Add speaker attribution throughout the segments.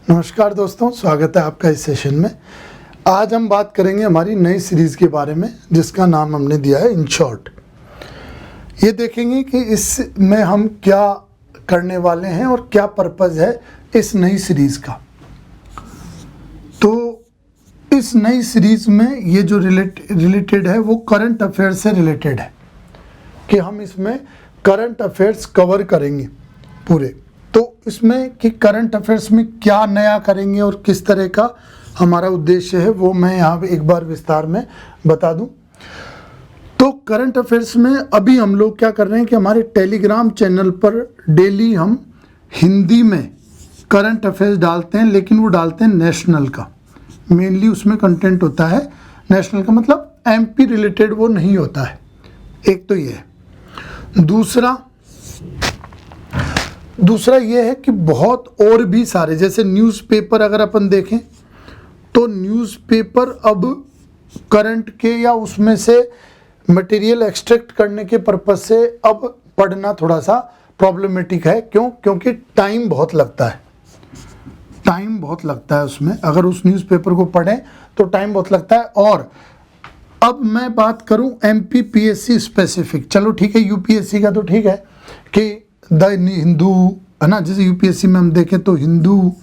Speaker 1: नमस्कार दोस्तों, स्वागत है आपका इस सेशन में। आज हम बात करेंगे हमारी नई सीरीज़ के बारे में जिसका नाम हमने दिया है इन शॉर्ट। ये देखेंगे कि इसमें हम क्या करने वाले हैं और क्या पर्पज़ है इस नई सीरीज़ का। तो इस नई सीरीज़ में ये जो रिलेटेड है वो करंट अफेयर्स से रिलेटेड है कि हम इसमें करंट अफेयर्स कवर करेंगे पूरे। तो इसमें कि करंट अफेयर्स में क्या नया करेंगे और किस तरह का हमारा उद्देश्य है वो मैं यहाँ एक बार विस्तार में बता दूं। तो करंट अफेयर्स में अभी हम लोग क्या कर रहे हैं कि हमारे टेलीग्राम चैनल पर डेली हम हिंदी में करंट अफेयर्स डालते हैं, लेकिन वो डालते हैं नेशनल का। मेनली उसमें कंटेंट होता है नेशनल का, मतलब एमपी रिलेटेड वो नहीं होता है। एक तो ये है। दूसरा ये है कि बहुत और भी सारे, जैसे न्यूज़पेपर अगर अपन देखें तो न्यूज़पेपर अब करंट के या उसमें से मटेरियल एक्सट्रैक्ट करने के पर्पस से अब पढ़ना थोड़ा सा प्रॉब्लमेटिक है। क्योंकि टाइम बहुत लगता है उसमें। अगर उस न्यूज़पेपर को पढ़ें तो टाइम बहुत लगता है। और अब मैं बात करूं एमपीपीएससी स्पेसिफिक, चलो ठीक है, यूपीएससी का तो ठीक है कि द हिंदू है ना, जैसे यूपीएससी में हम देखें तो हिंदू,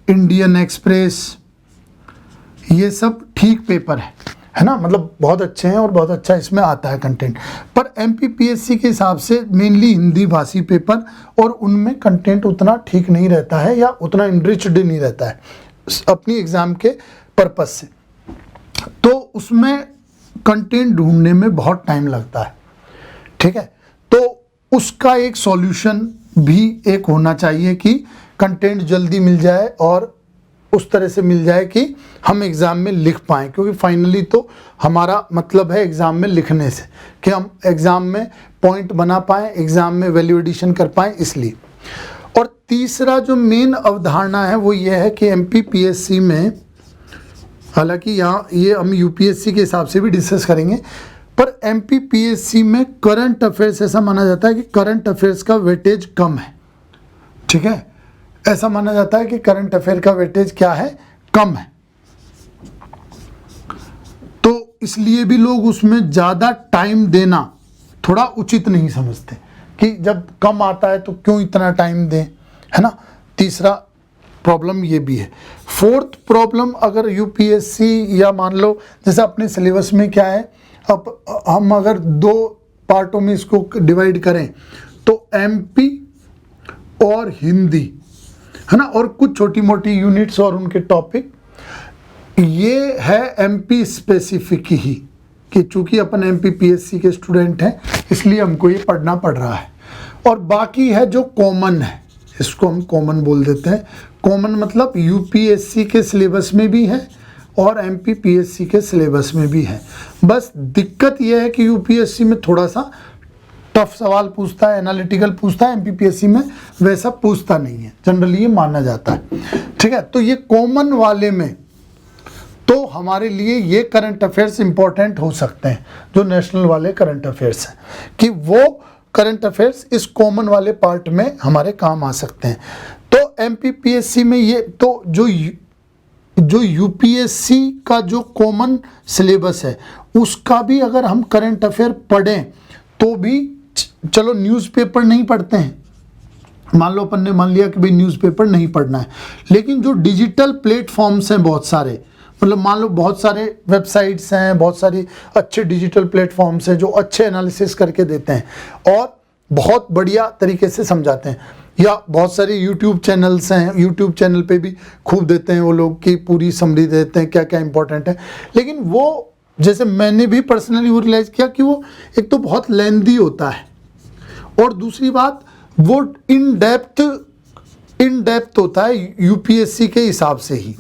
Speaker 1: इंडियन एक्सप्रेस, ये सब ठीक पेपर है ना, मतलब बहुत अच्छे हैं और बहुत अच्छा इसमें आता है कंटेंट। पर एमपीपीएससी के हिसाब से मेनली हिंदी भाषी पेपर, और उनमें कंटेंट उतना ठीक नहीं रहता है या उतना इनरिच्ड नहीं रहता है अपनी एग्ज़ाम के पर्पस से। तो उसमें कंटेंट ढूंढने में बहुत टाइम लगता है, ठीक है। तो उसका एक सॉल्यूशन भी एक होना चाहिए कि कंटेंट जल्दी मिल जाए और उस तरह से मिल जाए कि हम एग्ज़ाम में लिख पाएँ, क्योंकि फाइनली तो हमारा मतलब है एग्ज़ाम में लिखने से कि हम एग्ज़ाम में पॉइंट बना पाएँ, एग्ज़ाम में वैल्यू एडिशन कर पाएँ, इसलिए। और तीसरा जो मेन अवधारणा है वो ये है कि एमपीपीएससी में, हालांकि यहाँ ये हम यूपीएससी के हिसाब से भी डिस्कस करेंगे, पर एमपीपीएससी में करंट अफेयर्स ऐसा माना जाता है कि करंट अफेयर्स का वेटेज कम है, ठीक है। ऐसा माना जाता है कि करंट अफेयर का वेटेज क्या है, कम है। तो इसलिए भी लोग उसमें ज़्यादा टाइम देना थोड़ा उचित नहीं समझते कि जब कम आता है तो क्यों इतना टाइम दें, है ना। तीसरा प्रॉब्लम ये भी है। फोर्थ प्रॉब्लम, अगर यूपीएससी या मान लो जैसे अपने सिलेबस में क्या है, अब हम अगर दो पार्टों में इसको डिवाइड करें तो एमपी और हिंदी, है ना, और कुछ छोटी मोटी यूनिट्स और उनके टॉपिक, ये है एमपी स्पेसिफिक ही कि चूंकि अपन एमपीपीएससी के स्टूडेंट हैं इसलिए हमको ये पढ़ना पड़ रहा है। और बाकी है जो कॉमन है, इसको हम कॉमन बोल देते हैं। कॉमन मतलब यूपीएससी के सिलेबस में भी है और एमपीपीएससी के सिलेबस में भी है। बस दिक्कत यह है कि यूपीएससी में थोड़ा सा टफ सवाल पूछता है, एनालिटिकल पूछता है, एमपीपीएससी में वैसा पूछता नहीं है, जनरली ये माना जाता है, ठीक है। तो ये कॉमन वाले में तो हमारे लिए ये करंट अफेयर्स इंपॉर्टेंट हो सकते हैं, जो नेशनल वाले करंट अफेयर्स हैं, कि वो करंट अफेयर्स इस कॉमन वाले पार्ट में हमारे काम आ सकते हैं। तो एमपीपीएससी में ये तो जो यूपीएससी का जो कॉमन सिलेबस है उसका भी अगर हम करंट अफेयर पढ़ें तो भी, चलो न्यूज़पेपर नहीं पढ़ते हैं, मान लो अपन ने मान लिया कि भाई न्यूज़पेपर नहीं पढ़ना है, लेकिन जो डिजिटल प्लेटफॉर्म्स हैं बहुत सारे, मतलब मान लो बहुत सारे वेबसाइट्स हैं, बहुत सारी अच्छे डिजिटल प्लेटफॉर्म्स हैं जो अच्छे एनालिसिस करके देते हैं और बहुत बढ़िया तरीके से समझाते हैं, या बहुत सारे यूट्यूब चैनल्स हैं, यूट्यूब चैनल पे भी खूब देते हैं वो लोग की पूरी समरी देते हैं क्या क्या इंपॉर्टेंट है। लेकिन वो, जैसे मैंने भी पर्सनली वो रियलाइज़ किया कि वो एक तो बहुत लेंदी होता है और दूसरी बात वो इन डेप्थ होता है यूपीएससी के हिसाब से ही,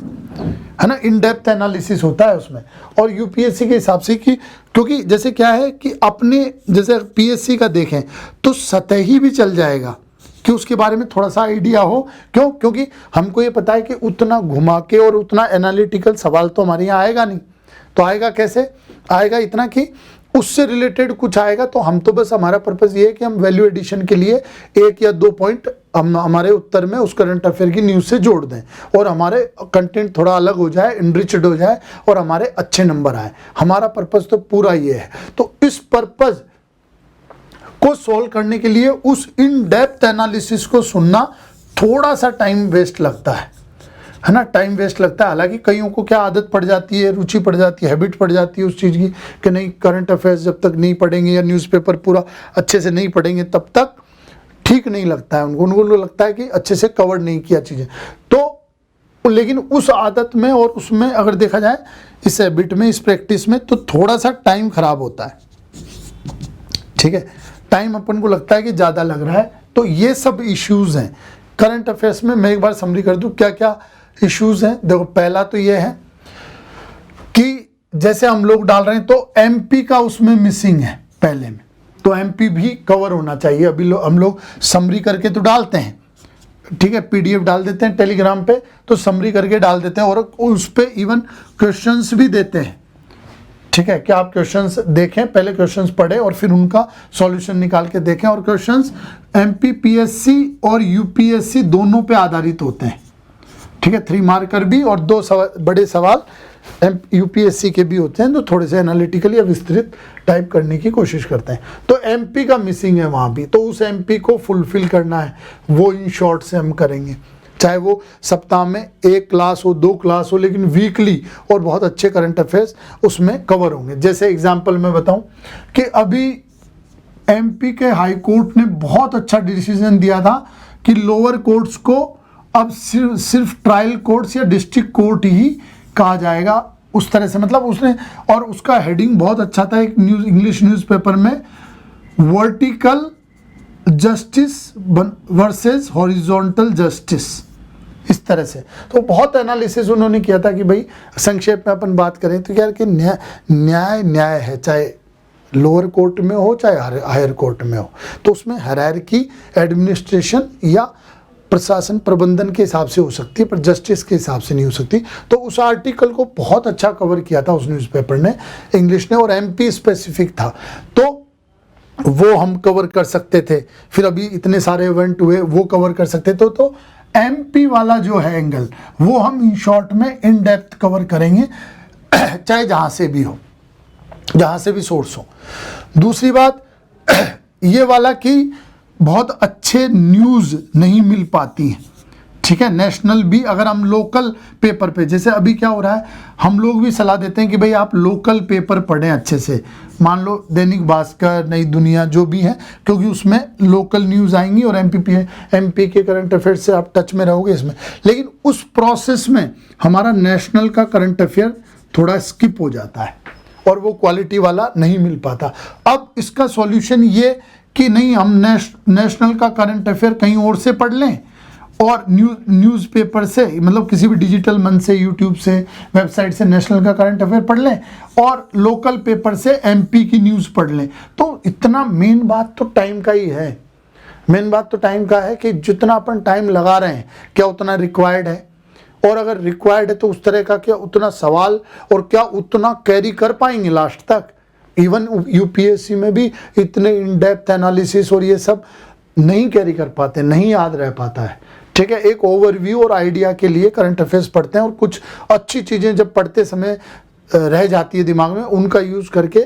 Speaker 1: है ना, इन डेप्थ एनालिसिस होता है उसमें और यूपीएससी के हिसाब से कि, क्योंकि जैसे क्या है कि अपने जैसे पीएससी का देखें तो सतही भी चल जाएगा कि उसके बारे में थोड़ा सा आइडिया हो। क्योंकि हमको ये पता है कि उतना घुमा के और उतना एनालिटिकल सवाल तो हमारे यहाँ आएगा नहीं। तो आएगा कैसे, आएगा इतना कि उससे रिलेटेड कुछ आएगा तो हम तो बस हमारा पर्पस ये है कि हम वैल्यू एडिशन के लिए 1 या 2 पॉइंट हम हमारे उत्तर में उस करंट अफेयर की न्यूज़ से जोड़ दें और हमारे कंटेंट थोड़ा अलग हो जाए, इनरिच्ड हो जाए और हमारे अच्छे नंबर आए। हमारा पर्पस तो पूरा ये है। तो इस पर्पस को सॉल्व करने के लिए उस इन डेप्थ एनालिसिस को सुनना थोड़ा सा टाइम वेस्ट लगता है ना, टाइम वेस्ट लगता है। हालांकि कईयों को क्या आदत पड़ जाती है, रुचि पड़ जाती है, हैबिट पड़ जाती है उस चीज़ की कि नहीं, करंट अफेयर्स जब तक नहीं पढ़ेंगे या न्यूज़पेपर पूरा अच्छे से नहीं पढ़ेंगे तब तक ठीक नहीं लगता है उनको लगता है कि अच्छे से कवर नहीं किया चीज़ें। तो लेकिन उस आदत में और उसमें अगर देखा जाए इस हैबिट में, इस प्रैक्टिस में, तो थोड़ा सा टाइम खराब होता है। ठीक है, टाइम अपन को लगता है कि ज़्यादा लग रहा है। तो ये सब इश्यूज़ हैं करंट अफेयर्स में। मैं एक बार समरी कर दूं क्या क्या इश्यूज़ हैं। देखो, पहला तो ये है कि जैसे हम लोग डाल रहे हैं तो एमपी का उसमें मिसिंग है पहले में, तो एमपी भी कवर होना चाहिए। अभी हम लोग समरी करके तो डालते हैं, ठीक है, पीडीएफ डाल देते हैं टेलीग्राम पे, तो समरी करके डाल देते हैं और उस पे इवन क्वेश्चंस भी देते हैं। ठीक है, कि आप क्वेश्चंस देखें, पहले क्वेश्चंस पढ़ें और फिर उनका सॉल्यूशन निकाल के देखें। और क्वेश्चंस एमपीपीएससी और यूपीएससी दोनों पे आधारित होते हैं। ठीक है, 3 मार्कर भी और 2 बड़े सवाल यूपीएससी के भी होते हैं, तो थोड़े से एनालिटिकल या विस्तृत टाइप करने की कोशिश करते हैं। तो एमपी का मिसिंग है वहाँ भी, तो उस एमपी को फुलफिल करना है, वो इन शॉर्ट से हम करेंगे। चाहे वो सप्ताह में 1 क्लास हो, 2 क्लास हो, लेकिन वीकली और बहुत अच्छे करंट अफेयर्स उसमें कवर होंगे। जैसे एग्जांपल मैं बताऊं कि अभी एमपी के हाई कोर्ट ने बहुत अच्छा डिसीजन दिया था कि लोअर कोर्ट्स को अब सिर्फ ट्रायल कोर्ट्स या डिस्ट्रिक्ट कोर्ट ही कहा जाएगा, उस तरह से। मतलब उसने, और उसका हेडिंग बहुत अच्छा था एक इंग्लिश न्यूज़पेपर में, vertical justice versus horizontal justice, इस तरह से। तो बहुत एनालिसिस उन्होंने किया था कि भाई संक्षेप में अपन बात करें तो यार कि न्याय है, चाहे लोअर कोर्ट में हो चाहे हायर कोर्ट में हो, तो उसमें हायरार्की एडमिनिस्ट्रेशन या प्रशासन प्रबंधन के हिसाब से हो सकती है, पर जस्टिस के हिसाब से नहीं हो सकती। तो उस आर्टिकल को बहुत अच्छा कवर किया था उस न्यूज़पेपर ने, इंग्लिश ने, और एमपी स्पेसिफिक था, तो वो हम कवर कर सकते थे। फिर अभी इतने सारे इवेंट हुए, वो कवर कर सकते थे। तो एमपी वाला जो है एंगल, वो हम इन शॉर्ट में इन डेप्थ कवर करेंगे, चाहे जहाँ से भी हो, जहाँ से भी सोर्स हो। दूसरी बात ये वाला कि बहुत अच्छे न्यूज़ नहीं मिल पाती हैं। ठीक है, नेशनल भी अगर हम लोकल पेपर पे, जैसे अभी क्या हो रहा है, हम लोग भी सलाह देते हैं कि भाई आप लोकल पेपर पढ़ें अच्छे से। मान लो दैनिक भास्कर, नई दुनिया, जो भी है, क्योंकि उसमें लोकल न्यूज़ आएंगी और एमपी के करंट अफेयर से आप टच में रहोगे इसमें। लेकिन उस प्रोसेस में हमारा नेशनल का करंट अफेयर थोड़ा स्किप हो जाता है और वो क्वालिटी वाला नहीं मिल पाता। अब इसका सॉल्यूशन ये कि नहीं, हम नेशनल का करंट अफेयर कहीं और से पढ़ लें और न्यूज़पेपर से, मतलब किसी भी डिजिटल मंच से, यूट्यूब से, वेबसाइट से नेशनल का करंट अफेयर पढ़ लें और लोकल पेपर से एमपी की न्यूज़ पढ़ लें। तो इतना मेन बात तो टाइम का ही है। मेन बात तो टाइम का है कि जितना अपन टाइम लगा रहे हैं क्या उतना रिक्वायर्ड है, और अगर रिक्वायर्ड है तो उस तरह का क्या उतना सवाल और क्या उतना कैरी कर पाएंगे लास्ट तक। इवन यूपीएससी में भी इतने इन डेप्थ एनालिसिस और ये सब नहीं कैरी कर पाते, नहीं याद रह पाता है। ठीक है, एक ओवरव्यू और आइडिया के लिए करंट अफेयर्स पढ़ते हैं और कुछ अच्छी चीज़ें जब पढ़ते समय रह जाती है दिमाग में, उनका यूज़ करके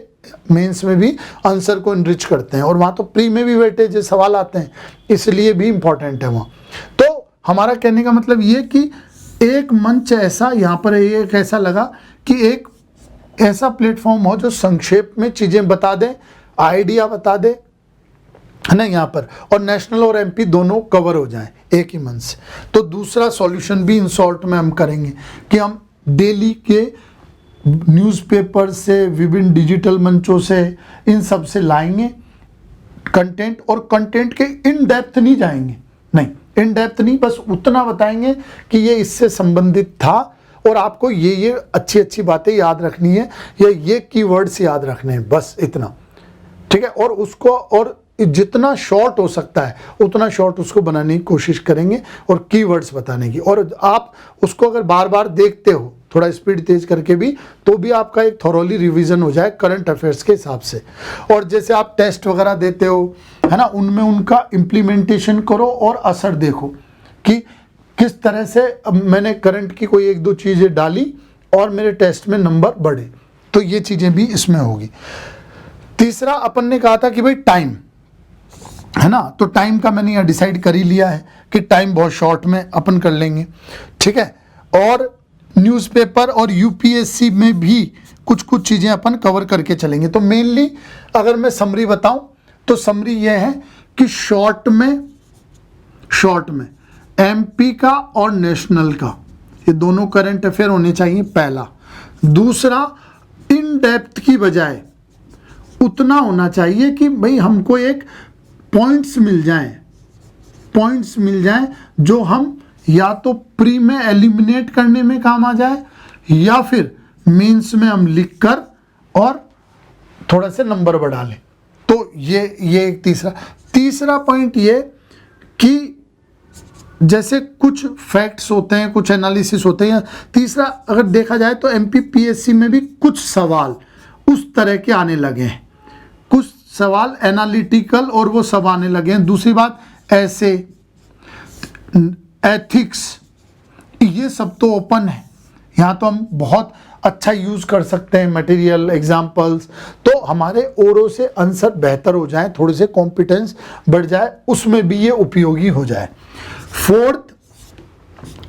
Speaker 1: मेंस में भी आंसर को इनरिच करते हैं। और वहाँ तो प्री में भी वेटेज सवाल आते हैं, इसलिए भी इम्पॉर्टेंट है वहाँ। तो हमारा कहने का मतलब ये कि एक मंच ऐसा, यहाँ पर एक ऐसा लगा कि एक ऐसा प्लेटफॉर्म हो जो संक्षेप में चीज़ें बता दे, आइडिया बता दे, है ना, यहाँ पर, और नेशनल और एमपी दोनों कवर हो जाएं एक ही मंच से। तो दूसरा सॉल्यूशन भी इन शॉर्ट में हम करेंगे कि हम डेली के न्यूज़पेपर से, विभिन्न डिजिटल मंचों से, इन सब से लाएंगे कंटेंट, और कंटेंट के इन डेप्थ नहीं जाएंगे, नहीं इन डेप्थ नहीं, बस उतना बताएंगे कि ये इससे संबंधित था और आपको ये अच्छी अच्छी बातें याद रखनी है या ये कीवर्ड्स याद रखने हैं, बस इतना। ठीक है, और उसको और जितना शॉर्ट हो सकता है उतना शॉर्ट उसको बनाने की कोशिश करेंगे और कीवर्ड्स बताने की। और आप उसको अगर बार बार देखते हो थोड़ा स्पीड तेज करके भी, तो भी आपका एक थॉरोली रिवीजन हो जाए करंट अफेयर्स के हिसाब से। और जैसे आप टेस्ट वगैरह देते हो, है ना, उनमें उनका इम्प्लीमेंटेशन करो और असर देखो कि किस तरह से मैंने करंट की कोई एक दो चीज़ें डाली और मेरे टेस्ट में नंबर बढ़े, तो ये चीज़ें भी इसमें होगी। तीसरा अपन ने कहा था कि भाई टाइम, है ना, तो टाइम का मैंने यहाँ डिसाइड कर ही लिया है कि टाइम बहुत शॉर्ट में अपन कर लेंगे, ठीक है। और न्यूज़पेपर और यूपीएससी में भी कुछ कुछ चीज़ें अपन कवर करके चलेंगे। तो मेनली अगर मैं समरी बताऊं तो समरी ये है कि शॉर्ट में एमपी का और नेशनल का, ये दोनों करंट अफेयर होने चाहिए, पहला। दूसरा, इन डेप्थ की बजाय उतना होना चाहिए कि भाई हमको एक पॉइंट्स मिल जाएं जो हम या तो प्री में एलिमिनेट करने में काम आ जाए या फिर मेंस में हम लिख कर और थोड़ा से नंबर बढ़ा लें। तो ये एक तीसरा पॉइंट ये कि जैसे कुछ फैक्ट्स होते हैं, कुछ एनालिसिस होते हैं। तीसरा, अगर देखा जाए तो एमपीपीएससी में भी कुछ सवाल उस तरह के आने लगे हैं, कुछ सवाल एनालिटिकल और वो सब आने लगे हैं। दूसरी बात, ऐसे एथिक्स, ये सब तो ओपन है, यहाँ तो हम बहुत अच्छा यूज़ कर सकते हैं मटेरियल, एग्जाम्पल्स, तो हमारे औरों से आंसर बेहतर हो जाए, थोड़े से कॉम्पिटेंस बढ़ जाए, उसमें भी ये उपयोगी हो जाए। फोर्थ,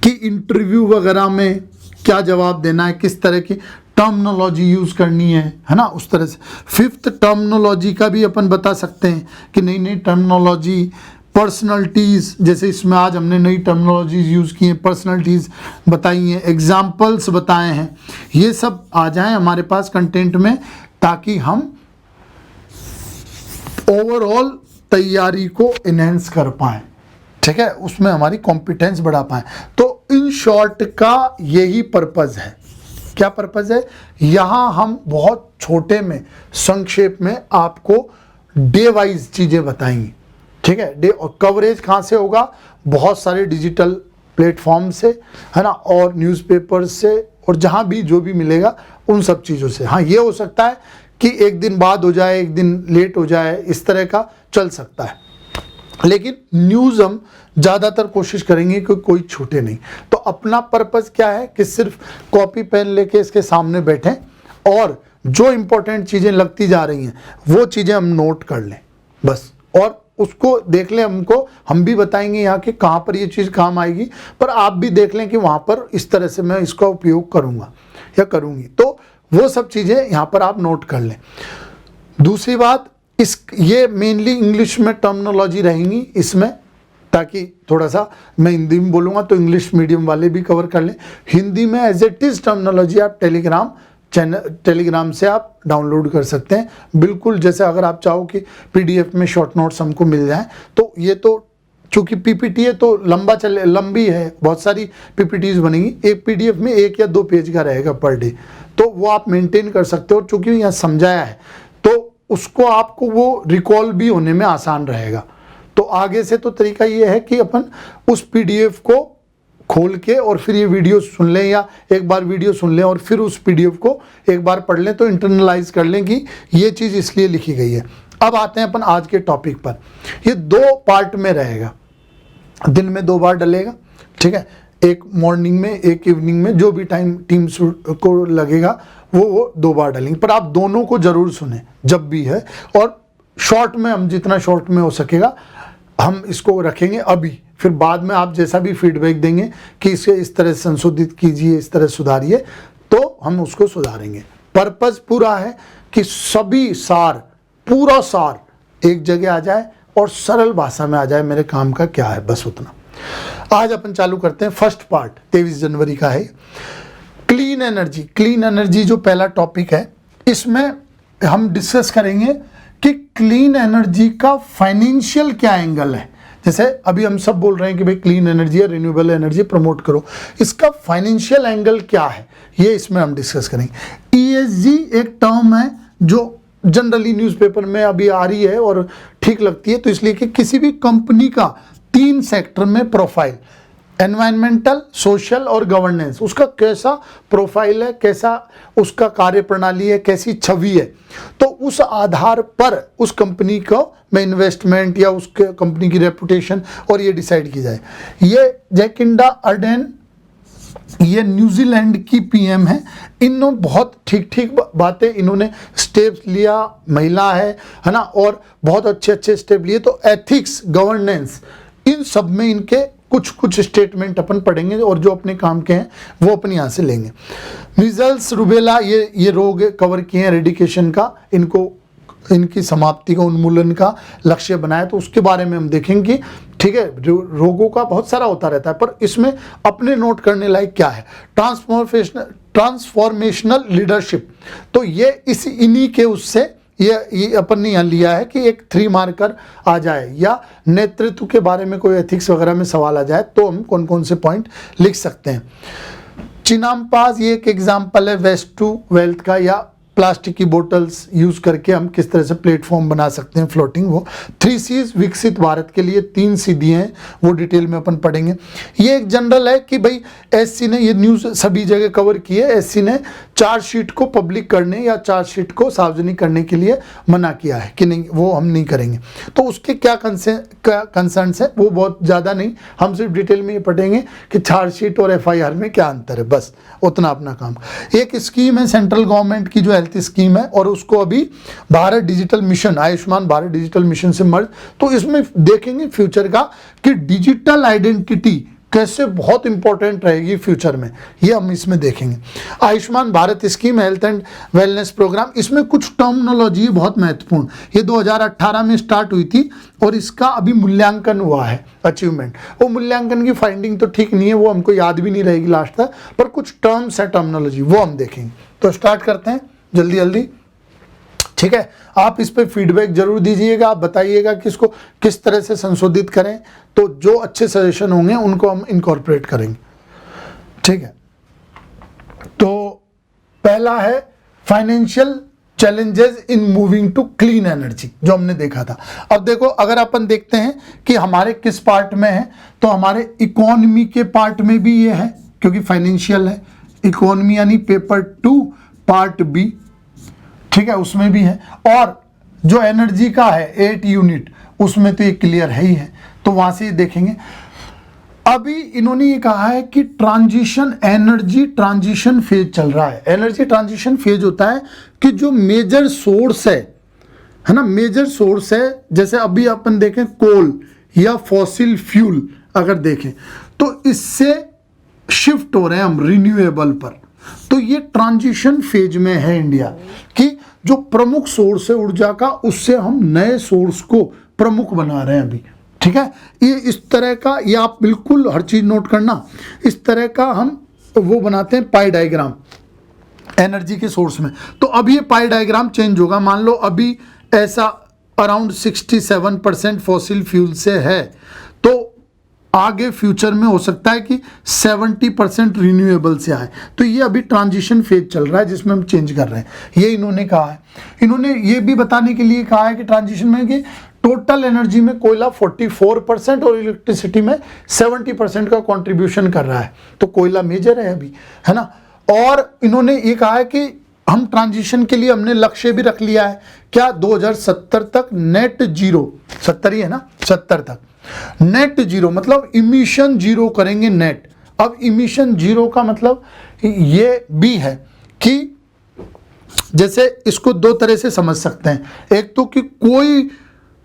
Speaker 1: कि इंटरव्यू वगैरह में क्या जवाब देना है, किस तरह की टर्मिनोलॉजी यूज़ करनी है ना, उस तरह से। फिफ्थ, टर्मिनोलॉजी का भी अपन बता सकते हैं कि नई नई टर्मिनोलॉजी, पर्सनैलिटीज़, जैसे इसमें आज हमने नई टर्मिनोलॉजीज यूज़ की हैं, पर्सनैलिटीज़ बताई हैं, एग्जाम्पल्स बताए हैं, ये सब आ जाएं हमारे पास कंटेंट में, ताकि हम ओवरऑल तैयारी को इनहेंस कर पाएँ, ठीक है, उसमें हमारी कॉम्पिटेंस बढ़ा पाएँ। तो इन शॉर्ट का यही पर्पज़ है। क्या पर्पज़ है? यहाँ हम बहुत छोटे में, संक्षेप में आपको डे वाइज चीज़ें बताएंगे, ठीक है। डे और कवरेज कहाँ से होगा? बहुत सारे डिजिटल प्लेटफॉर्म से, है ना, और न्यूज़पेपर से, और जहाँ भी जो भी मिलेगा उन सब चीज़ों से। हाँ, ये हो सकता है कि एक दिन बाद हो जाए, एक दिन लेट हो जाए, इस तरह का चल सकता है, लेकिन न्यूज़ हम ज़्यादातर कोशिश करेंगे कि कोई छूटे नहीं। तो अपना पर्पज़ क्या है कि सिर्फ कॉपी पेन लेके इसके सामने बैठें और जो इम्पोर्टेंट चीज़ें लगती जा रही हैं वो चीज़ें हम नोट कर लें बस, और उसको देख लें। हम भी बताएंगे यहाँ कि कहाँ पर ये चीज़ काम आएगी, पर आप भी देख लें कि वहाँ पर इस तरह से मैं इसका उपयोग करूँगा या करूँगी, तो वो सब चीज़ें यहाँ पर आप नोट कर लें। दूसरी बात, ये मेनली इंग्लिश में टर्मिनोलॉजी रहेंगी इसमें, ताकि थोड़ा सा मैं हिंदी में बोलूँगा तो इंग्लिश मीडियम वाले भी कवर कर लें। हिंदी में एज इट इज़ टर्मिनोलॉजी आप टेलीग्राम से आप डाउनलोड कर सकते हैं, बिल्कुल जैसे अगर आप चाहो कि पीडीएफ में शॉर्ट नोट्स हमको मिल जाएं। तो ये तो चूँकि पीपीटी है तो लंबी है, बहुत सारी पीपीटीज बनेंगी, एक पीडीएफ में 1 या 2 पेज का रहेगा पर डे, तो वो आप मेंटेन कर सकते हो। चूँकि यहाँ समझाया है तो उसको आपको वो रिकॉल भी होने में आसान रहेगा। तो आगे से तो तरीका ये है कि अपन उस पीडीएफ को खोल के और फिर ये वीडियो सुन लें, या एक बार वीडियो सुन लें और फिर उस पीडीएफ को एक बार पढ़ लें, तो इंटरनलाइज कर लें कि ये चीज़ इसलिए लिखी गई है। अब आते हैं अपन आज के टॉपिक पर। ये 2 पार्ट में रहेगा, दिन में 2 बार डलेगा, ठीक है, एक मॉर्निंग में, एक इवनिंग में, जो भी टाइम टीम को लगेगा वो 2 बार डालेंगे। पर आप दोनों को ज़रूर सुने जब भी है, और शॉर्ट में हम जितना शॉर्ट में हो सकेगा हम इसको रखेंगे अभी, फिर बाद में आप जैसा भी फीडबैक देंगे कि इसे इस तरह से संशोधित कीजिए, इस तरह सुधारिए, तो हम उसको सुधारेंगे। पर्पज़ पूरा है कि सभी पूरा सार एक जगह आ जाए और सरल भाषा में आ जाए, मेरे काम का क्या है, बस उतना। आज अपन चालू करते हैं। फर्स्ट पार्ट 23 जनवरी का है, क्लीन एनर्जी जो पहला टॉपिक है, इसमें हम डिस्कस करेंगे कि क्लीन एनर्जी का फाइनेंशियल क्या एंगल है। जैसे अभी हम सब बोल रहे हैं कि भाई क्लीन एनर्जी या रिन्यूएबल एनर्जी प्रमोट करो, इसका फाइनेंशियल एंगल क्या है, ये इसमें हम डिस्कस करेंगे। ESG एक टर्म है जो जनरली न्यूज़पेपर में अभी आ रही है और ठीक लगती है, तो इसलिए कि किसी भी कंपनी का 3 सेक्टर में प्रोफाइल, एनवायरमेंटल, सोशल और गवर्नेंस, उसका कैसा प्रोफाइल है, कैसा उसका कार्य प्रणाली है, कैसी छवि है, तो उस आधार पर उस कंपनी को में इन्वेस्टमेंट या उसके कंपनी की रेपुटेशन और ये डिसाइड की जाए। ये जैकिंडा अर्डेन, ये न्यूजीलैंड की पीएम है, इन्होंने बहुत ठीक ठीक बातें, इन्होंने स्टेप्स लिया, महिला है ना, और बहुत अच्छे अच्छे स्टेप लिए। तो एथिक्स, गवर्नेंस, इन सब में इनके कुछ कुछ स्टेटमेंट अपन पढ़ेंगे और जो अपने काम के हैं वो अपन यहाँ से लेंगे। मीजल्स, रूबेला, ये रोग कवर किए हैं, रेडिकेशन का, इनकी समाप्ति का, उन्मूलन का लक्ष्य बनाया, तो उसके बारे में हम देखेंगे। ठीक है, रोगों का बहुत सारा होता रहता है, पर इसमें अपने नोट करने लायक क्या है, ट्रांसफॉर्मेशनल लीडरशिप, तो ये इन्हीं के उससे ये अपन ने यहाँ लिया है कि एक 3 मार्कर आ जाए, या नेतृत्व के बारे में कोई एथिक्स वगैरह में सवाल आ जाए तो हम कौन कौन से पॉइंट लिख सकते हैं। चिनाम्पास, ये एक एग्जाम्पल है वेस्ट टू वेल्थ का, या प्लास्टिक की बोतल्स यूज करके हम किस तरह से प्लेटफॉर्म बना सकते हैं फ्लोटिंग। वो 3 C's विकसित भारत के लिए 3 C दिए हैं, वो डिटेल में अपन पढ़ेंगे। ये एक जनरल है कि भाई एससी ने ये न्यूज़ सभी जगह कवर की है, एससी ने चार्जशीट को पब्लिक करने या चार्जशीट को सार्वजनिक करने के लिए मना किया है कि नहीं, वो हम नहीं करेंगे। तो उसके क्या कंसर्न्स है, वो बहुत ज़्यादा नहीं, हम सिर्फ डिटेल में ये पढ़ेंगे कि चार्जशीट और FIR में क्या अंतर है, बस उतना अपना काम। एक स्कीम है सेंट्रल गवर्नमेंट की जो हेल्थ स्कीम है, और उसको अभी Bharat digital mission, Ayushman Bharat digital mission से मर्ज, तो इसमें देखेंगे फ्यूचर का कि डिजिटल आइडेंटिटी कैसे बहुत इंपॉर्टेंट रहेगी फ्यूचर में, ये हम इसमें देखेंगे। Ayushman Bharat scheme, health and wellness programme, इसमें कुछ टर्मिनोलॉजी बहुत महत्वपूर्ण, ये 2018 में स्टार्ट हुई थी और इसका अभी मूल्यांकन हुआ है, अचीवमेंट। वो मूल्यांकन की फाइंडिंग तो ठीक नहीं है, वो हमको याद भी नहीं रहेगी लास्ट तक, पर कुछ टर्म्स है टर्मिनोलॉजी, वो हम देखेंगे। तो स्टार्ट करते हैं जल्दी जल्दी, ठीक है। आप इस पे फीडबैक जरूर दीजिएगा, आप बताइएगा कि इसको किस तरह से संशोधित करें, तो जो अच्छे सजेशन होंगे उनको हम इनकॉर्पोरेट करेंगे, ठीक है। तो पहला है financial challenges in moving to clean energy, जो हमने देखा था। अब देखो, अगर अपन देखते हैं कि हमारे किस पार्ट में है, तो हमारे इकोनॉमी के पार्ट में भी ये है, क्योंकि फाइनेंशियल है, इकोनॉमी यानी पेपर 2 पार्ट बी, ठीक है, उसमें भी है। और जो एनर्जी का है 8 यूनिट, उसमें तो ये क्लियर है ही है, तो वहां से देखेंगे। अभी इन्होंने ये कहा है कि ट्रांजिशन, एनर्जी ट्रांजिशन फेज चल रहा है। एनर्जी ट्रांजिशन फेज होता है कि जो मेजर सोर्स है ना, मेजर सोर्स है, जैसे अभी अपन देखें कोल या फॉसिल फ्यूल, अगर देखें तो इससे शिफ्ट हो रहे हैं हम रिन्यूएबल पर। तो ये ट्रांजिशन फेज में है इंडिया, कि जो प्रमुख सोर्स है ऊर्जा का, उससे हम नए सोर्स को प्रमुख बना रहे हैं अभी, ठीक है। ये इस तरह का, ये आप बिल्कुल हर चीज नोट करना, इस तरह का हम वो बनाते हैं पाई डायग्राम एनर्जी के सोर्स में। तो अब ये पाई डायग्राम चेंज होगा। मान लो अभी ऐसा अराउंड 67% फॉसिल फ्यूल से है, तो आगे फ्यूचर में हो सकता है कि 70% रिन्यूएबल से आए। तो ये अभी ट्रांजिशन फेज चल रहा है जिसमें हम चेंज कर रहे हैं, ये इन्होंने कहा है। इन्होंने ये भी बताने के लिए कहा है कि ट्रांजिशन में कि टोटल एनर्जी में कोयला 44% और इलेक्ट्रिसिटी में 70% का कंट्रीब्यूशन कर रहा है, तो कोयला मेजर है अभी, है ना। और इन्होंने ये कहा है कि हम ट्रांजिशन के लिए हमने लक्ष्य भी रख लिया है, क्या 2070 तक नेट जीरो, 70 ही है ना, 70 तक नेट जीरो, मतलब इमिशन जीरो करेंगे नेट। अब इमिशन जीरो का मतलब ये भी है कि जैसे इसको 2 तरह से समझ सकते हैं, एक तो कि कोई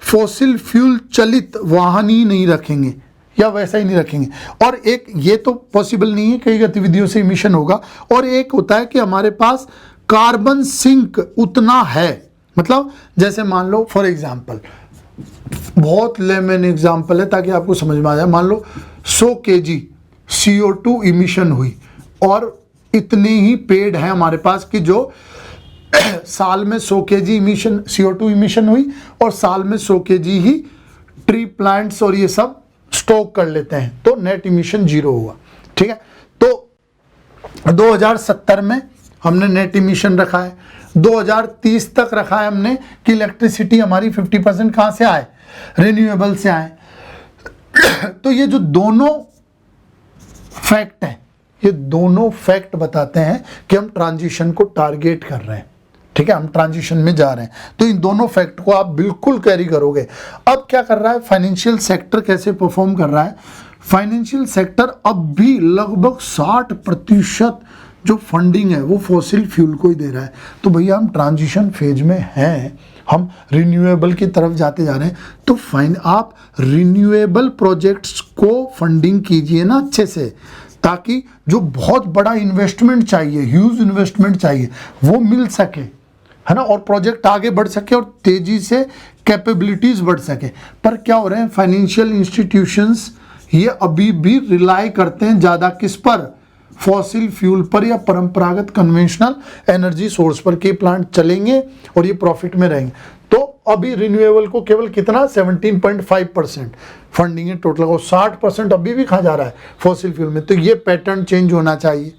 Speaker 1: फॉसिल फ्यूल चलित वाहन ही नहीं रखेंगे या वैसा ही नहीं रखेंगे, और एक ये तो पॉसिबल नहीं है, कई गतिविधियों से इमिशन होगा। और एक होता है कि हमारे पास कार्बन सिंक उतना है, मतलब जैसे मान लो फॉर एग्जांपल, बहुत लेमन एग्जांपल है ताकि आपको समझ में आ जाए। मान लो 100 kg CO2 इमिशन हुई, और इतने ही पेड़ हैं हमारे पास कि जो साल में 100 kg इमिशन CO2 इमिशन हुई, और साल में 100 kg ही ट्री प्लांट्स और ये सब स्टॉक कर लेते हैं, तो नेट इमिशन जीरो हुआ, ठीक है। तो 2070 में हमने नेट इमिशन रखा है, 2030 तक रखा है हमने कि इलेक्ट्रिसिटी हमारी 50% कहाँ से आए, रिन्यूएबल से आए। तो ये जो दोनों फैक्ट है, ये दोनों फैक्ट बताते हैं कि हम ट्रांजिशन को टारगेट कर रहे हैं, ठीक है, हम ट्रांजिशन में जा रहे हैं। तो इन दोनों फैक्ट को आप बिल्कुल कैरी करोगे। अब क्या कर रहा है फाइनेंशियल सेक्टर, कैसे परफॉर्म कर रहा है फाइनेंशियल सेक्टर? अब भी लगभग 60% जो फंडिंग है वो फॉसिल फ्यूल को ही दे रहा है। तो भैया हम ट्रांजिशन फेज में हैं, हम रिन्यूएबल की तरफ जाते जा रहे हैं, तो फाइन आप रिन्यूएबल प्रोजेक्ट्स को फंडिंग कीजिए ना अच्छे से, ताकि जो बहुत बड़ा इन्वेस्टमेंट चाहिए, ह्यूज इन्वेस्टमेंट चाहिए, वो मिल सके, है ना, और प्रोजेक्ट आगे बढ़ सके और तेजी से कैपेबिलिटीज बढ़ सके। पर क्या हो रहे हैं फाइनेंशियल इंस्टीट्यूशंस, ये अभी भी रिलाई करते हैं ज़्यादा किस पर? फॉसिल फ्यूल पर या परंपरागत कन्वेंशनल एनर्जी सोर्स पर के प्लांट चलेंगे और ये प्रॉफिट में रहेंगे। तो अभी रिन्यूएबल को केवल कितना 17.5% फंडिंग है टोटल, और 60% अभी भी खा जा रहा है फॉसिल फ्यूल में। तो ये पैटर्न चेंज होना चाहिए,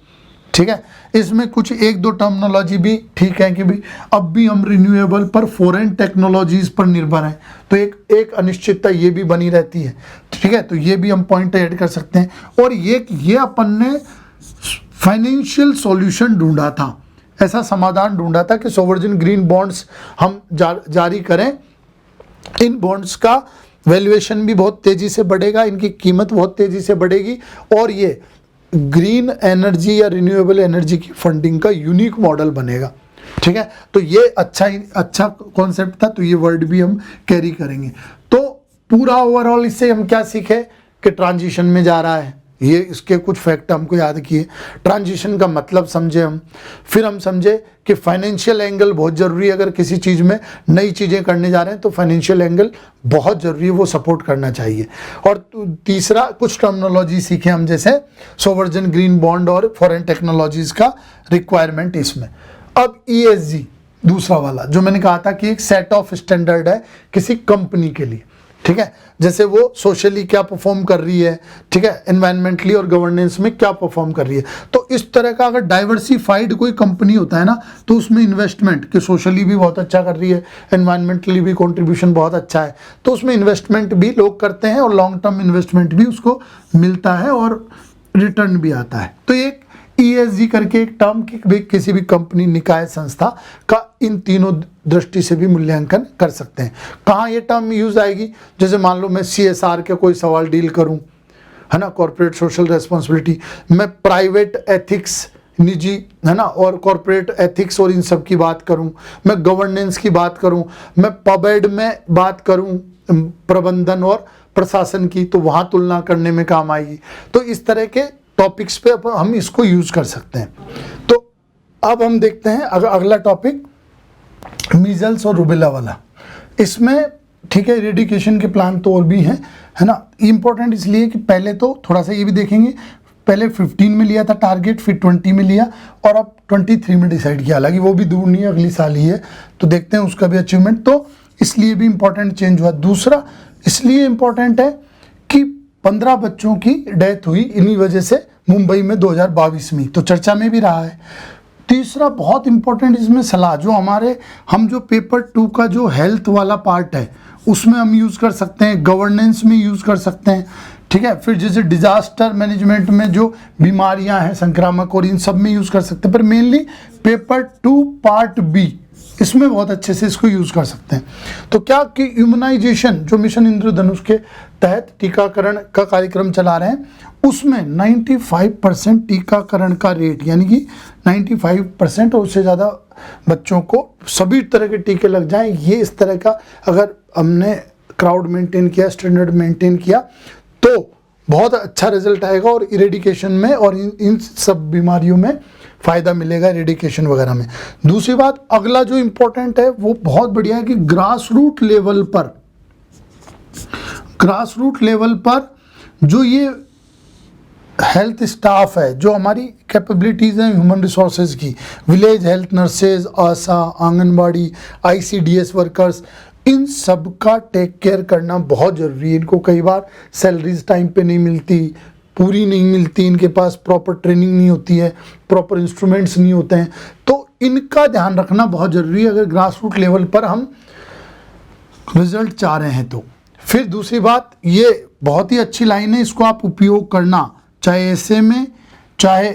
Speaker 1: ठीक है। इसमें कुछ एक दो टर्मिनोलॉजी भी ठीक है कि भाई अब भी हम रिन्यूएबल पर फॉरेन टेक्नोलॉजीज पर निर्भर हैं, तो एक अनिश्चितता ये भी बनी रहती है, ठीक है। तो ये भी हम पॉइंट ऐड कर सकते हैं। और ये अपन ने फाइनेंशियल सॉल्यूशन ढूंढा था, ऐसा समाधान ढूंढा था कि सोवरेन ग्रीन बॉन्ड्स हम जारी करें। इन बॉन्ड्स का वैल्यूएशन भी बहुत तेजी से बढ़ेगा, इनकी कीमत बहुत तेजी से बढ़ेगी, और ये ग्रीन एनर्जी या रिन्यूएबल एनर्जी की फंडिंग का यूनिक मॉडल बनेगा, ठीक है। तो ये अच्छा कॉन्सेप्ट था, तो ये वर्ड भी हम कैरी करेंगे। तो पूरा ओवरऑल इससे हम क्या सीखे कि ट्रांजिशन में जा रहा है, ये इसके कुछ फैक्ट हमको याद किए, ट्रांजिशन का मतलब समझे हम, फिर हम समझे कि फाइनेंशियल एंगल बहुत ज़रूरी है। अगर किसी चीज़ में नई चीज़ें करने जा रहे हैं तो फाइनेंशियल एंगल बहुत ज़रूरी है, वो सपोर्ट करना चाहिए। और तीसरा कुछ टर्मिनोलॉजी सीखे हम, जैसे सोवरेन ग्रीन बॉन्ड और फॉरेन टेक्नोलॉजीज़ का रिक्वायरमेंट इसमें। अब ESG दूसरा वाला जो मैंने कहा था कि एक सेट ऑफ स्टैंडर्ड है किसी कंपनी के लिए, ठीक है, जैसे वो सोशली क्या परफॉर्म कर रही है, ठीक है, एनवायरमेंटली और गवर्नेंस में क्या परफॉर्म कर रही है। तो इस तरह का अगर डाइवर्सिफाइड कोई कंपनी होता है ना, तो उसमें इन्वेस्टमेंट कि सोशली भी बहुत अच्छा कर रही है, एनवायरमेंटली भी कंट्रीब्यूशन बहुत अच्छा है, तो उसमें इन्वेस्टमेंट भी लोग करते हैं और लॉन्ग टर्म इन्वेस्टमेंट भी उसको मिलता है और रिटर्न भी आता है। तो एक ESG करके एक टर्म की किसी भी कंपनी, निकाय, संस्था का इन तीनों दृष्टि से भी मूल्यांकन कर सकते हैं। कहाँ ये टर्म यूज आएगी? जैसे मान लो मैं CSR के कोई सवाल डील करूं, है ना, कॉर्पोरेट सोशल रेस्पॉन्सिबिलिटी, मैं प्राइवेट एथिक्स, निजी, है ना, और कॉर्पोरेट एथिक्स और इन सब की बात करूं, मैं गवर्नेंस की बात करूं, मैं पबेड में बात करूं प्रबंधन और प्रशासन की, तो वहाँ तुलना करने में काम आएगी। तो इस तरह के टॉपिक्स पे हम इसको यूज कर सकते हैं। तो अब हम देखते हैं अगला टॉपिक, मीजल्स और रूबेला वाला। इसमें ठीक है, इरेडिकेशन के प्लान तो और भी हैं, है ना। इंपॉर्टेंट इसलिए कि पहले तो थोड़ा सा ये भी देखेंगे, पहले 15 में लिया था टारगेट, फिर 20 में लिया और अब 23 में डिसाइड किया। हालांकि वो भी दूर नहीं है, अगली साल ही है, तो देखते हैं उसका भी अचीवमेंट। तो इसलिए भी इंपॉर्टेंट चेंज हुआ। दूसरा इसलिए इंपॉर्टेंट है कि 15 बच्चों की डेथ हुई इन्हीं वजह से मुंबई में 2022 में, तो चर्चा में भी रहा है। तीसरा बहुत इंपॉर्टेंट इसमें सलाह, जो हम जो पेपर 2 का जो हेल्थ वाला पार्ट है उसमें हम यूज़ कर सकते हैं, गवर्नेंस में यूज़ कर सकते हैं, ठीक है। फिर जैसे डिजास्टर मैनेजमेंट में जो बीमारियां हैं संक्रामक और इन सब में यूज़ कर सकते हैं, पर मेनली पेपर 2 पार्ट B इसमें बहुत अच्छे से इसको यूज़ कर सकते हैं। तो क्या कि इम्यूनाइजेशन जो मिशन इंद्रधनुष के तहत टीकाकरण का कार्यक्रम चला रहे हैं, उसमें 95% टीकाकरण का रेट, यानी कि 95% और उससे ज़्यादा बच्चों को सभी तरह के टीके लग जाएं, ये इस तरह का अगर हमने क्राउड मेंटेन किया, स्टैंडर्ड मेंटेन किया, तो बहुत अच्छा रिजल्ट आएगा और इरेडिकेशन में और इन सब बीमारियों में फ़ायदा मिलेगा, इरेडिकेशन वगैरह में। दूसरी बात, अगला जो इम्पोर्टेंट है वो बहुत बढ़िया है कि ग्रास रूट लेवल पर जो ये हेल्थ स्टाफ है, जो हमारी कैपेबिलिटीज़ हैं ह्यूमन रिसोर्सेज की, विलेज हेल्थ नर्सेज, आशा, आंगनबाड़ी, ICDS वर्कर्स, इन सब का टेक केयर करना बहुत ज़रूरी है। इनको कई बार सैलरीज टाइम पे नहीं मिलती, पूरी नहीं मिलती, इनके पास प्रॉपर ट्रेनिंग नहीं होती है, प्रॉपर इंस्ट्रूमेंट्स नहीं होते हैं, तो इनका ध्यान रखना बहुत ज़रूरी है अगर ग्रास रूट लेवल पर हम रिजल्ट चाह रहे हैं तो। फिर दूसरी बात, ये बहुत ही अच्छी लाइन है, इसको आप उपयोग करना चाहे ऐसे में, चाहे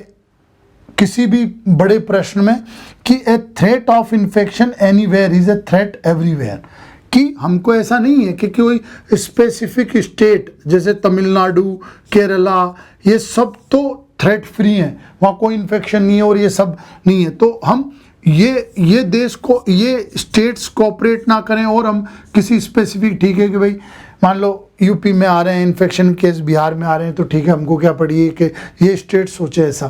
Speaker 1: किसी भी बड़े प्रश्न में, कि a threat of infection anywhere is a threat everywhere, कि हमको ऐसा नहीं है कि कोई स्पेसिफिक स्टेट जैसे तमिलनाडु, केरला, ये सब तो थ्रेट फ्री हैं, वहाँ कोई इन्फेक्शन नहीं है और ये सब नहीं है, तो हम ये देश को, ये स्टेट्स कोऑपरेट ना करें और हम किसी स्पेसिफिक, ठीक है कि भाई मान लो यूपी में आ रहे हैं इन्फेक्शन केस, बिहार में आ रहे हैं, तो ठीक है हमको क्या पड़ी है कि ये स्टेट सोचे ऐसा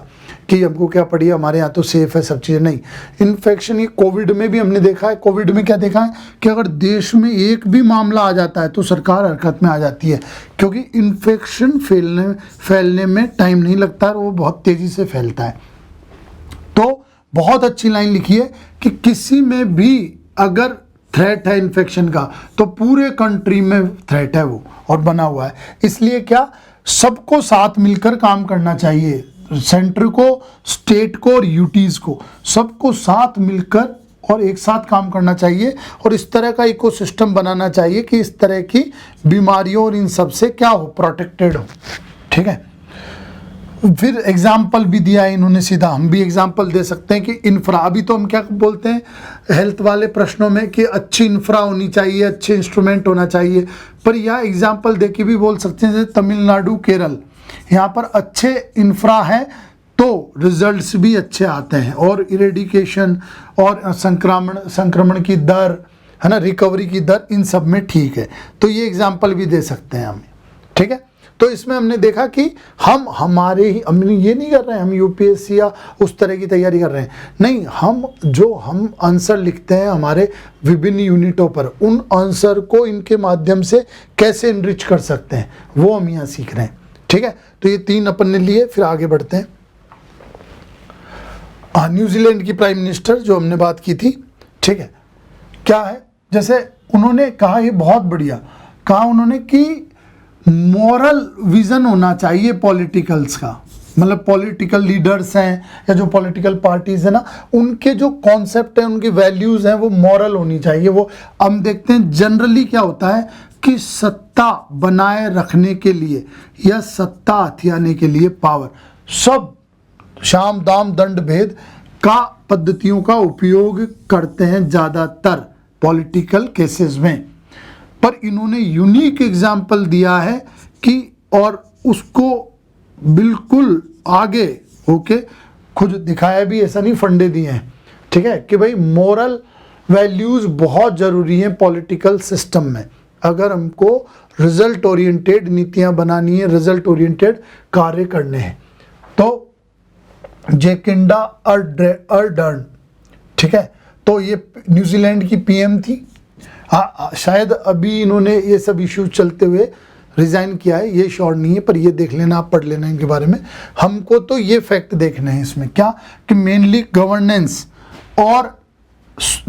Speaker 1: कि हमको क्या पड़ी है, हमारे यहाँ तो सेफ है सब चीज़ें। नहीं, इन्फेक्शन, ये कोविड में भी हमने देखा है, कोविड में क्या देखा है कि अगर देश में एक भी मामला आ जाता है तो सरकार हरकत में आ जाती है, क्योंकि इन्फेक्शन फैलने में टाइम नहीं लगता और वो बहुत तेज़ी से फैलता है। तो बहुत अच्छी लाइन लिखी है कि किसी में भी अगर थ्रेट है इन्फेक्शन का तो पूरे कंट्री में थ्रेट है वो और बना हुआ है, इसलिए क्या सबको साथ मिलकर काम करना चाहिए, सेंटर को, स्टेट को और यूटीज को, सबको साथ मिलकर और एक साथ काम करना चाहिए और इस तरह का इकोसिस्टम बनाना चाहिए कि इस तरह की बीमारियों और इन सब से क्या हो, प्रोटेक्टेड हो। ठीक है, फिर एग्जाम्पल भी दिया है इन्होंने, सीधा हम भी एग्जाम्पल दे सकते हैं कि इंफ्रा, अभी तो हम क्या बोलते हैं हेल्थ वाले प्रश्नों में कि अच्छी इंफ्रा होनी चाहिए, अच्छे इंस्ट्रूमेंट होना चाहिए, पर यह एग्जाम्पल दे के भी बोल सकते हैं जैसे तमिलनाडु, केरल, यहाँ पर अच्छे इंफ्रा है तो रिजल्ट्स भी अच्छे आते हैं और इरेडिकेशन और संक्रमण की दर है ना, रिकवरी की दर, इन सब में ठीक है, तो ये एग्जाम्पल भी दे सकते हैं हम। ठीक है, तो इसमें हमने देखा कि हम ये नहीं कर रहे हैं हम यूपीएससी या उस तरह की तैयारी कर रहे हैं, नहीं, हम आंसर लिखते हैं हमारे विभिन्न यूनिटों पर, उन आंसर को इनके माध्यम से कैसे इनरिच कर सकते हैं वो हम यहाँ सीख रहे हैं। ठीक है, तो ये 3 अपन ने लिए, फिर आगे बढ़ते हैं। न्यूजीलैंड की प्राइम मिनिस्टर जो हमने बात की थी, ठीक है, क्या है, जैसे उन्होंने कहा, ये बहुत बढ़िया कहा उन्होंने कि मॉरल विजन होना चाहिए पॉलिटिकल्स का, मतलब पॉलिटिकल लीडर्स हैं या जो पॉलिटिकल पार्टीज है ना, उनके जो कॉन्सेप्ट हैं, उनकी वैल्यूज हैं, वो मॉरल होनी चाहिए। वो हम देखते हैं जनरली क्या होता है कि सत्ता बनाए रखने के लिए या सत्ता हथियाने के लिए पावर, सब शाम दाम दंड भेद का पद्धतियों का उपयोग करते हैं ज़्यादातर पॉलिटिकल केसेस में, पर इन्होंने यूनिक एग्जाम्पल दिया है कि, और उसको बिल्कुल आगे होके खुद दिखाया भी, ऐसा नहीं फंडे दिए हैं। ठीक है, कि भाई मोरल वैल्यूज बहुत ज़रूरी हैं पॉलिटिकल सिस्टम में, अगर हमको रिजल्ट ओरिएंटेड नीतियां बनानी है, रिजल्ट ओरिएंटेड कार्य करने हैं। तो जेकिंडा अर्डर्न, ठीक है, तो ये न्यूजीलैंड की पीएम थी। शायद अभी इन्होंने ये सब इश्यूज चलते हुए रिजाइन किया है, ये श्योर नहीं है, पर ये देख लेना, आप पढ़ लेना इनके बारे में। हमको तो ये फैक्ट देखने हैं इसमें क्या, कि मेनली गवर्नेंस और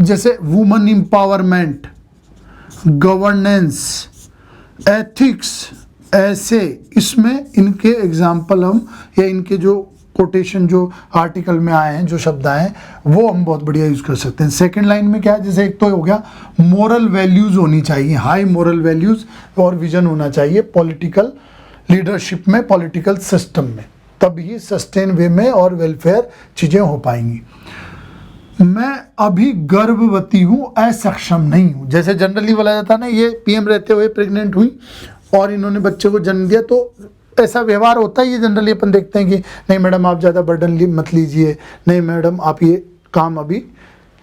Speaker 1: जैसे वुमेन एम्पावरमेंट, गवर्नेंस, एथिक्स, ऐसे इसमें इनके एग्जाम्पल हम, या इनके जो कोटेशन जो आर्टिकल में आए हैं, जो शब्द आए हैं, वो हम बहुत बढ़िया यूज कर सकते हैं। सेकंड लाइन में क्या है, जैसे एक तो हो गया मोरल वैल्यूज होनी चाहिए, हाई मोरल वैल्यूज और विजन होना चाहिए पॉलिटिकल लीडरशिप में, पॉलिटिकल सिस्टम में, तभी सस्टेन वे में और वेलफेयर चीजें हो पाएंगी। मैं अभी गर्भवती हूँ, असक्षम नहीं हूँ, जैसे जनरली बोला जाता है ना, ये पीएम रहते हुए प्रेग्नेंट हुई और इन्होंने बच्चे को जन्म दिया, तो ऐसा व्यवहार होता है। ये जनरली अपन देखते हैं कि नहीं मैडम आप ज़्यादा बर्डन मत लीजिए, नहीं मैडम आप ये काम अभी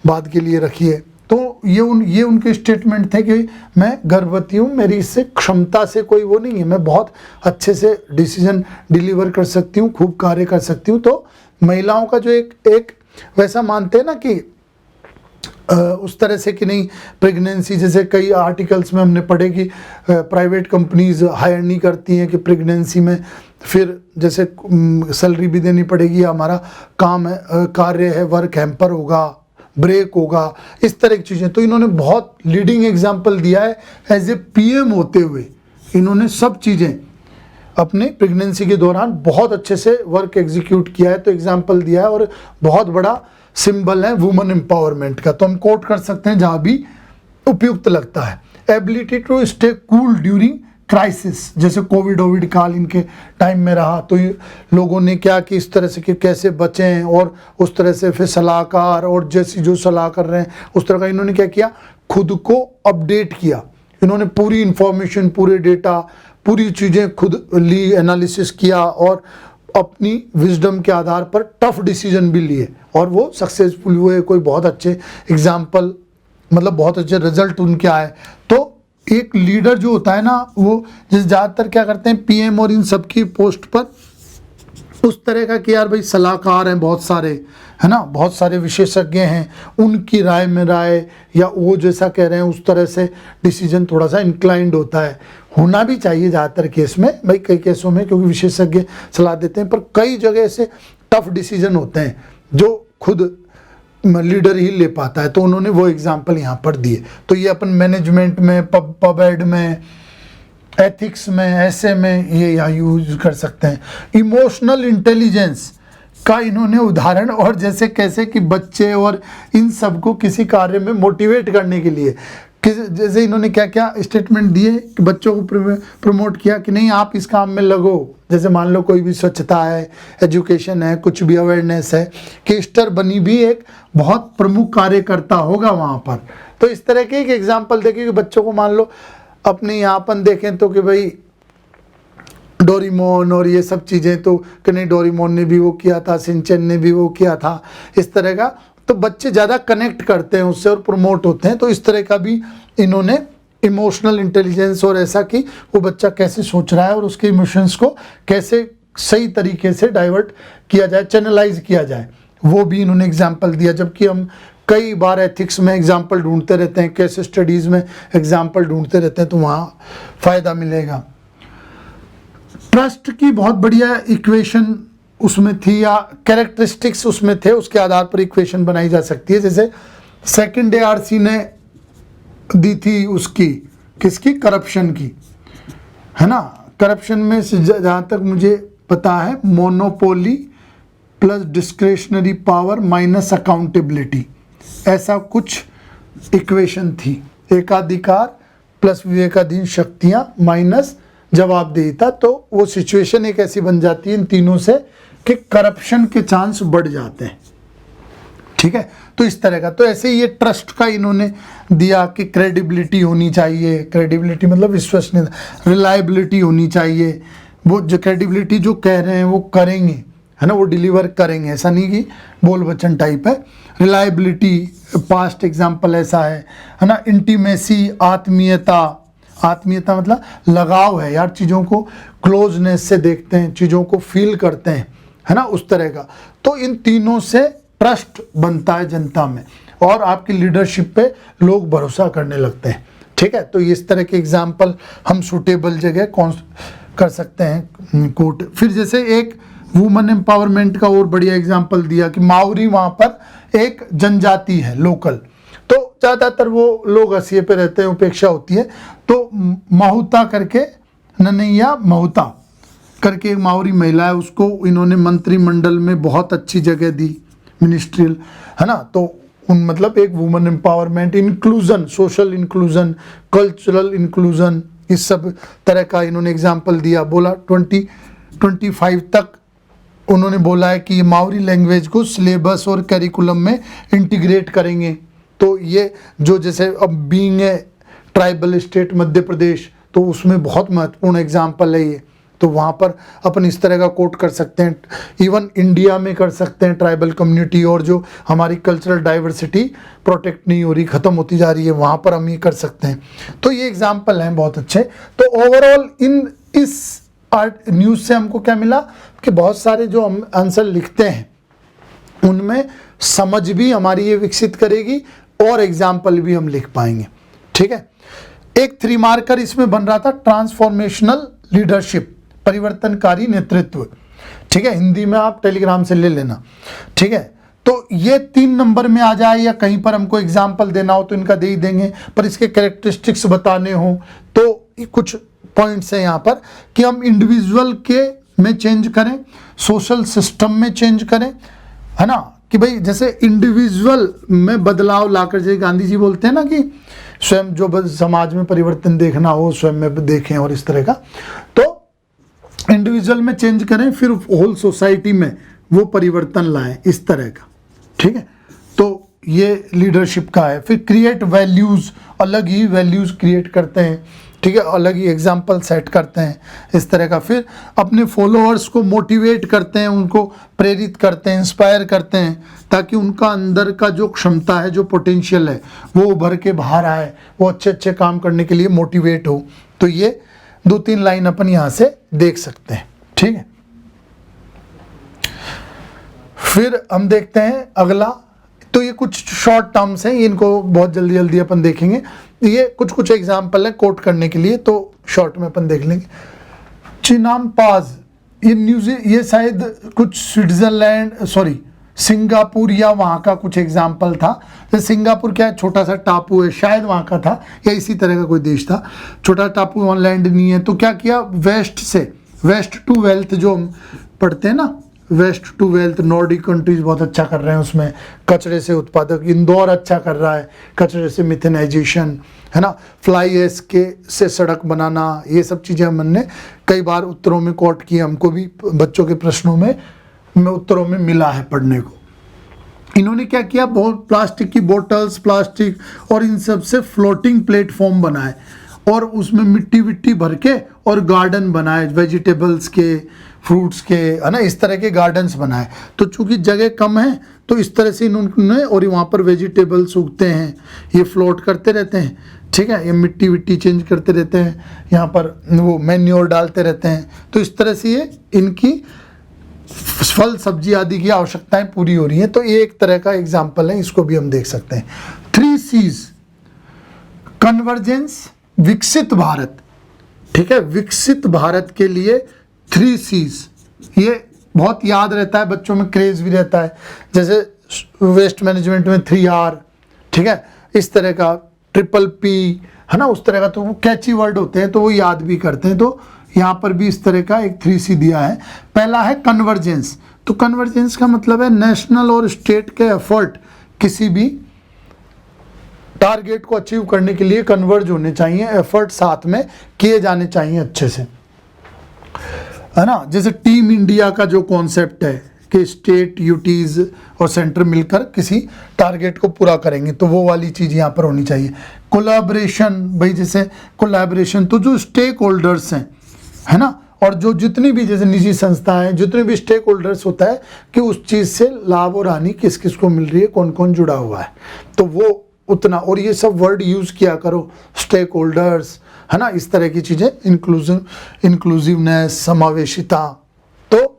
Speaker 1: बाद के लिए रखिए। तो ये उनके स्टेटमेंट थे कि मैं गर्भवती हूँ, मेरी इससे क्षमता से कोई वो नहीं है, मैं बहुत अच्छे से डिसीजन डिलीवर कर सकती हूँ, खूब कार्य कर सकती हूँ। तो महिलाओं का जो एक वैसा मानते हैं ना कि उस तरह से कि नहीं, प्रेगनेंसी, जैसे कई आर्टिकल्स में हमने पढ़े कि प्राइवेट कंपनीज हायर नहीं करती हैं कि प्रेगनेंसी में फिर जैसे सैलरी भी देनी पड़ेगी, हमारा काम है, कार्य है, वर्क हैम्पर होगा, ब्रेक होगा, इस तरह की चीज़ें। तो इन्होंने बहुत लीडिंग एग्जाम्पल दिया है, एज ए पीएम होते हुए इन्होंने सब चीज़ें अपने प्रेगनेंसी के दौरान बहुत अच्छे से वर्क एग्जीक्यूट किया है, तो एग्जाम्पल दिया है और बहुत बड़ा सिंबल है वुमेन एम्पावरमेंट का। तो हम कोट कर सकते हैं जहाँ भी उपयुक्त लगता है। Ability to stay cool during crisis, जैसे कोविड काल इनके टाइम में रहा, तो ये लोगों ने क्या कि इस तरह से कि कैसे बचें, और उस तरह से फिर सलाहकार और जैसी जो सलाह कर रहे हैं उस तरह का इन्होंने क्या किया, खुद को अपडेट किया। इन्होंने पूरी इंफॉर्मेशन, पूरे डेटा, पूरी चीज़ें खुद ली, एनालिसिस किया और अपनी विजडम के आधार पर टफ डिसीजन भी लिए और वो सक्सेसफुल हुए। कोई बहुत अच्छे एग्जाम्पल, मतलब बहुत अच्छे रिजल्ट उनके आए। तो एक लीडर जो होता है ना, वो जैसे ज़्यादातर क्या करते हैं पीएम और इन सब की पोस्ट पर उस तरह का कि यार भाई सलाहकार हैं बहुत सारे, है ना, बहुत सारे विशेषज्ञ हैं, उनकी राय में राय या वो जैसा कह रहे हैं उस तरह से डिसीजन थोड़ा सा इंक्लाइंड होता है। होना भी चाहिए ज़्यादातर केस में, भाई कई केसों में, क्योंकि विशेषज्ञ सलाह देते हैं, पर कई जगह ऐसे टफ डिसीजन होते हैं जो खुद लीडर ही ले पाता है। तो उन्होंने वो एग्जाम्पल यहाँ पर दिए। तो ये अपन मैनेजमेंट में, पब एड में, एथिक्स में, ऐसे में ये यहाँ यूज कर सकते हैं। इमोशनल इंटेलिजेंस का इन्होंने उदाहरण, और जैसे कैसे कि बच्चे और इन सबको किसी कार्य में मोटिवेट करने के लिए जैसे इन्होंने क्या क्या स्टेटमेंट दिए कि बच्चों को प्रमोट किया कि नहीं आप इस काम में लगो। जैसे मान लो कोई भी स्वच्छता है, एजुकेशन है, कुछ भी अवेयरनेस है, कि ईस्टर बनी भी एक बहुत प्रमुख कार्यकर्ता होगा वहाँ पर। तो इस तरह के एक एग्जाम्पल देखें कि बच्चों को मान लो अपने यहाँ अपन देखें तो कि भाई डोरेमोन और ये सब चीज़ें, तो कि नहीं डोरेमोन ने भी वो किया था, सिंचन ने भी वो किया था, इस तरह का। तो बच्चे ज़्यादा कनेक्ट करते हैं उससे और प्रमोट होते हैं। तो इस तरह का भी इन्होंने इमोशनल इंटेलिजेंस, और ऐसा कि वो बच्चा कैसे सोच रहा है और उसके इमोशंस को कैसे सही तरीके से डाइवर्ट किया जाए, चैनलाइज किया जाए, वो भी इन्होंने एग्जाम्पल दिया। जबकि हम कई बार एथिक्स में एग्जाम्पल ढूंढते रहते हैं, केस स्टडीज़ में एग्जाम्पल ढूंढते रहते हैं, तो वहाँ फ़ायदा मिलेगा। ट्रस्ट की बहुत बढ़िया इक्वेशन उसमें थी, या कैरेक्टरिस्टिक्स उसमें थे, उसके आधार पर इक्वेशन बनाई जा सकती है। जैसे सेकंड ARC ने दी थी उसकी, किसकी, करप्शन की, है ना। करप्शन में जहाँ तक मुझे पता है monopoly plus discretionary power minus accountability, ऐसा कुछ इक्वेशन थी। एकाधिकार प्लस विवेकाधीन शक्तियाँ माइनस जवाबदेहिता। तो वो सिचुएशन एक ऐसी बन जाती है इन तीनों से कि करप्शन के चांस बढ़ जाते हैं। ठीक है, तो इस तरह का। तो ऐसे ये ट्रस्ट का इन्होंने दिया कि क्रेडिबिलिटी होनी चाहिए, क्रेडिबिलिटी मतलब विश्वसनीयता, रिलायबिलिटी होनी चाहिए। वो जो क्रेडिबिलिटी जो कह रहे हैं वो करेंगे, है ना, वो डिलीवर करेंगे, ऐसा नहीं कि बोल बच्चन टाइप है। रिलायबिलिटी, पास्ट एग्जाम्पल ऐसा है ना। इंटीमेसी, आत्मीयता, आत्मीयता मतलब लगाव है यार, चीज़ों को क्लोजनेस से देखते हैं, चीज़ों को फील करते हैं, है ना, उस तरह का। तो इन तीनों से ट्रस्ट बनता है जनता में और आपकी लीडरशिप पे लोग भरोसा करने लगते हैं। ठीक है, तो इस तरह के एग्जाम्पल हम सूटेबल जगह कौन कर सकते हैं कोट। फिर जैसे एक वुमेन एम्पावरमेंट का और बढ़िया एग्जाम्पल दिया कि मावरी वहाँ पर एक जनजाति है लोकल, तो ज़्यादातर वो लोग हंसिए पे रहते हैं, उपेक्षा होती है। तो माहुता करके, ननैया माहुता करके एक मावरी महिला है, उसको इन्होंने मंत्रिमंडल में बहुत अच्छी जगह दी, मिनिस्ट्रियल, है ना। तो उन मतलब एक women empowerment, inclusion, social inclusion, cultural inclusion, इस सब तरह का इन्होंने एग्जाम्पल दिया। बोला 2025 तक उन्होंने बोला है कि ये मावरी लैंग्वेज को सिलेबस और करिकुलम में इंटीग्रेट करेंगे। तो ये जो जैसे अब being a tribal state Madhya Pradesh, तो उसमें बहुत महत्वपूर्ण एग्जाम्पल है ये। तो वहाँ पर अपन इस तरह का कोट कर सकते हैं। इवन इंडिया में कर सकते हैं, ट्राइबल कम्युनिटी और जो हमारी कल्चरल डाइवर्सिटी प्रोटेक्ट नहीं हो रही, ख़त्म होती जा रही है, वहाँ पर हम ये कर सकते हैं। तो ये एग्जाम्पल हैं बहुत अच्छे। तो ओवरऑल इस आर्ट न्यूज़ से हमको क्या मिला कि बहुत सारे जो हम आंसर लिखते हैं उनमें समझ भी हमारी ये विकसित करेगी और एग्जाम्पल भी हम लिख पाएंगे। ठीक है, एक 3 मार्कर इसमें बन रहा था, ट्रांसफॉर्मेशनल लीडरशिप, परिवर्तनकारी नेतृत्व। ठीक है, हिंदी में आप टेलीग्राम से ले लेना। ठीक है, तो ये 3 नंबर में आ जाए या कहीं पर हमको एग्जाम्पल देना हो तो इनका दे ही देंगे, पर इसके कैरेक्टरिस्टिक्स बताने हो तो कुछ पॉइंट्स हैं यहाँ पर कि हम इंडिविजुअल के में चेंज करें, सोशल सिस्टम में चेंज करें, है ना, कि भाई जैसे इंडिविजुअल में बदलाव लाकर, जैसे गांधी जी बोलते हैं ना कि स्वयं जो बस समाज में परिवर्तन देखना हो स्वयं में देखें और इस तरह का। तो इंडिविजुअल में चेंज करें, फिर होल सोसाइटी में वो परिवर्तन लाएं, इस तरह का। ठीक है, तो ये लीडरशिप का है। फिर क्रिएट वैल्यूज, अलग ही वैल्यूज क्रिएट करते हैं। ठीक है, अलग ही एग्जाम्पल सेट करते हैं, इस तरह का। फिर अपने फॉलोअर्स को मोटिवेट करते हैं, उनको प्रेरित करते हैं, इंस्पायर करते हैं, ताकि उनका अंदर का जो क्षमता है, जो पोटेंशियल है, वो उभर के बाहर आए, वो अच्छे अच्छे काम करने के लिए मोटिवेट हो। तो ये 2-3 लाइन अपन यहाँ से देख सकते हैं। ठीक है, फिर हम देखते हैं अगला। तो ये कुछ शॉर्ट टर्म्स हैं, इनको बहुत जल्दी जल्दी अपन देखेंगे। ये कुछ कुछ एग्जाम्पल है कोट करने के लिए, तो शॉर्ट में अपन देख लेंगे। चिनाम्पाज, ये शायद कुछ सिंगापुर या वहाँ का कुछ एग्जाम्पल था। जैसे सिंगापुर क्या है, छोटा सा टापू है, शायद वहाँ का था या इसी तरह का कोई देश था। छोटा टापू, ऑन लैंड नहीं है। तो क्या किया, वेस्ट टू वेल्थ जो हम पढ़ते हैं ना, waste to wealth, Nordic countries बहुत अच्छा कर रहे हैं उसमें। कचरे से उत्पादक, इंदौर अच्छा कर रहा है कचरे से मिथेनाइजेशन, है ना। फ्लाई ऐश से सड़क बनाना, ये सब चीज़ें हमने कई बार उत्तरों में कोट की, हमको भी बच्चों के प्रश्नों में उत्तरों में मिला है पढ़ने को। इन्होंने क्या किया, बहुत प्लास्टिक की बोतल्स, प्लास्टिक और इन सब से फ्लोटिंग प्लेटफॉर्म बनाए और उसमें मिट्टी विट्टी भर के और गार्डन बनाए, वेजिटेबल्स के, फ्रूट्स के, है ना, इस तरह के गार्डन्स बनाए। तो चूंकि जगह कम है तो इस तरह से इन्होंने, और वहाँ पर वेजिटेबल्स उगते हैं, ये फ्लोट करते रहते हैं। ठीक है, ये मिट्टी विट्टी चेंज करते रहते हैं, यहाँ पर वो मैन्योर डालते रहते हैं। तो इस तरह से ये इनकी फल सब्जी आदि की आवश्यकताएं पूरी हो रही हैं। तो ये एक तरह का एग्जाम्पल है, इसको भी हम देख सकते हैं। 3 C's, कन्वर्जेंस, विकसित भारत। ठीक है, विकसित भारत के लिए 3 C's, ये बहुत याद रहता है, बच्चों में क्रेज भी रहता है। जैसे वेस्ट मैनेजमेंट में 3R, ठीक है, इस तरह का PPP, है ना, उस तरह का। तो वो कैची वर्ड होते हैं तो वो याद भी करते हैं। तो यहाँ पर भी इस तरह का एक 3C दिया है। पहला है कन्वर्जेंस। तो कन्वर्जेंस का मतलब है नेशनल और स्टेट के एफर्ट किसी भी टारगेट को अचीव करने के लिए कन्वर्ज होने चाहिए, एफर्ट साथ में किए जाने चाहिए अच्छे से, है ना। जैसे टीम इंडिया का जो कॉन्सेप्ट है कि स्टेट, यूटीज और सेंटर मिलकर किसी टारगेट को पूरा करेंगे, तो वो वाली चीज़ यहाँ पर होनी चाहिए। कोलैबोरेशन, भाई जैसे कोलैबोरेशन, तो जो स्टेक होल्डर्स हैं, है ना, और जो जितनी भी जैसे निजी संस्थाएं, जितने भी स्टेक होल्डर्स होता है कि उस चीज़ से लाभ और हानि किस किस को मिल रही है, कौन कौन जुड़ा हुआ है, तो वो उतना। और ये सब वर्ड यूज़ किया करो, स्टेक होल्डर्स, है ना, इस तरह की चीज़ें, इंक्लूसिवनेस, समावेशिता। तो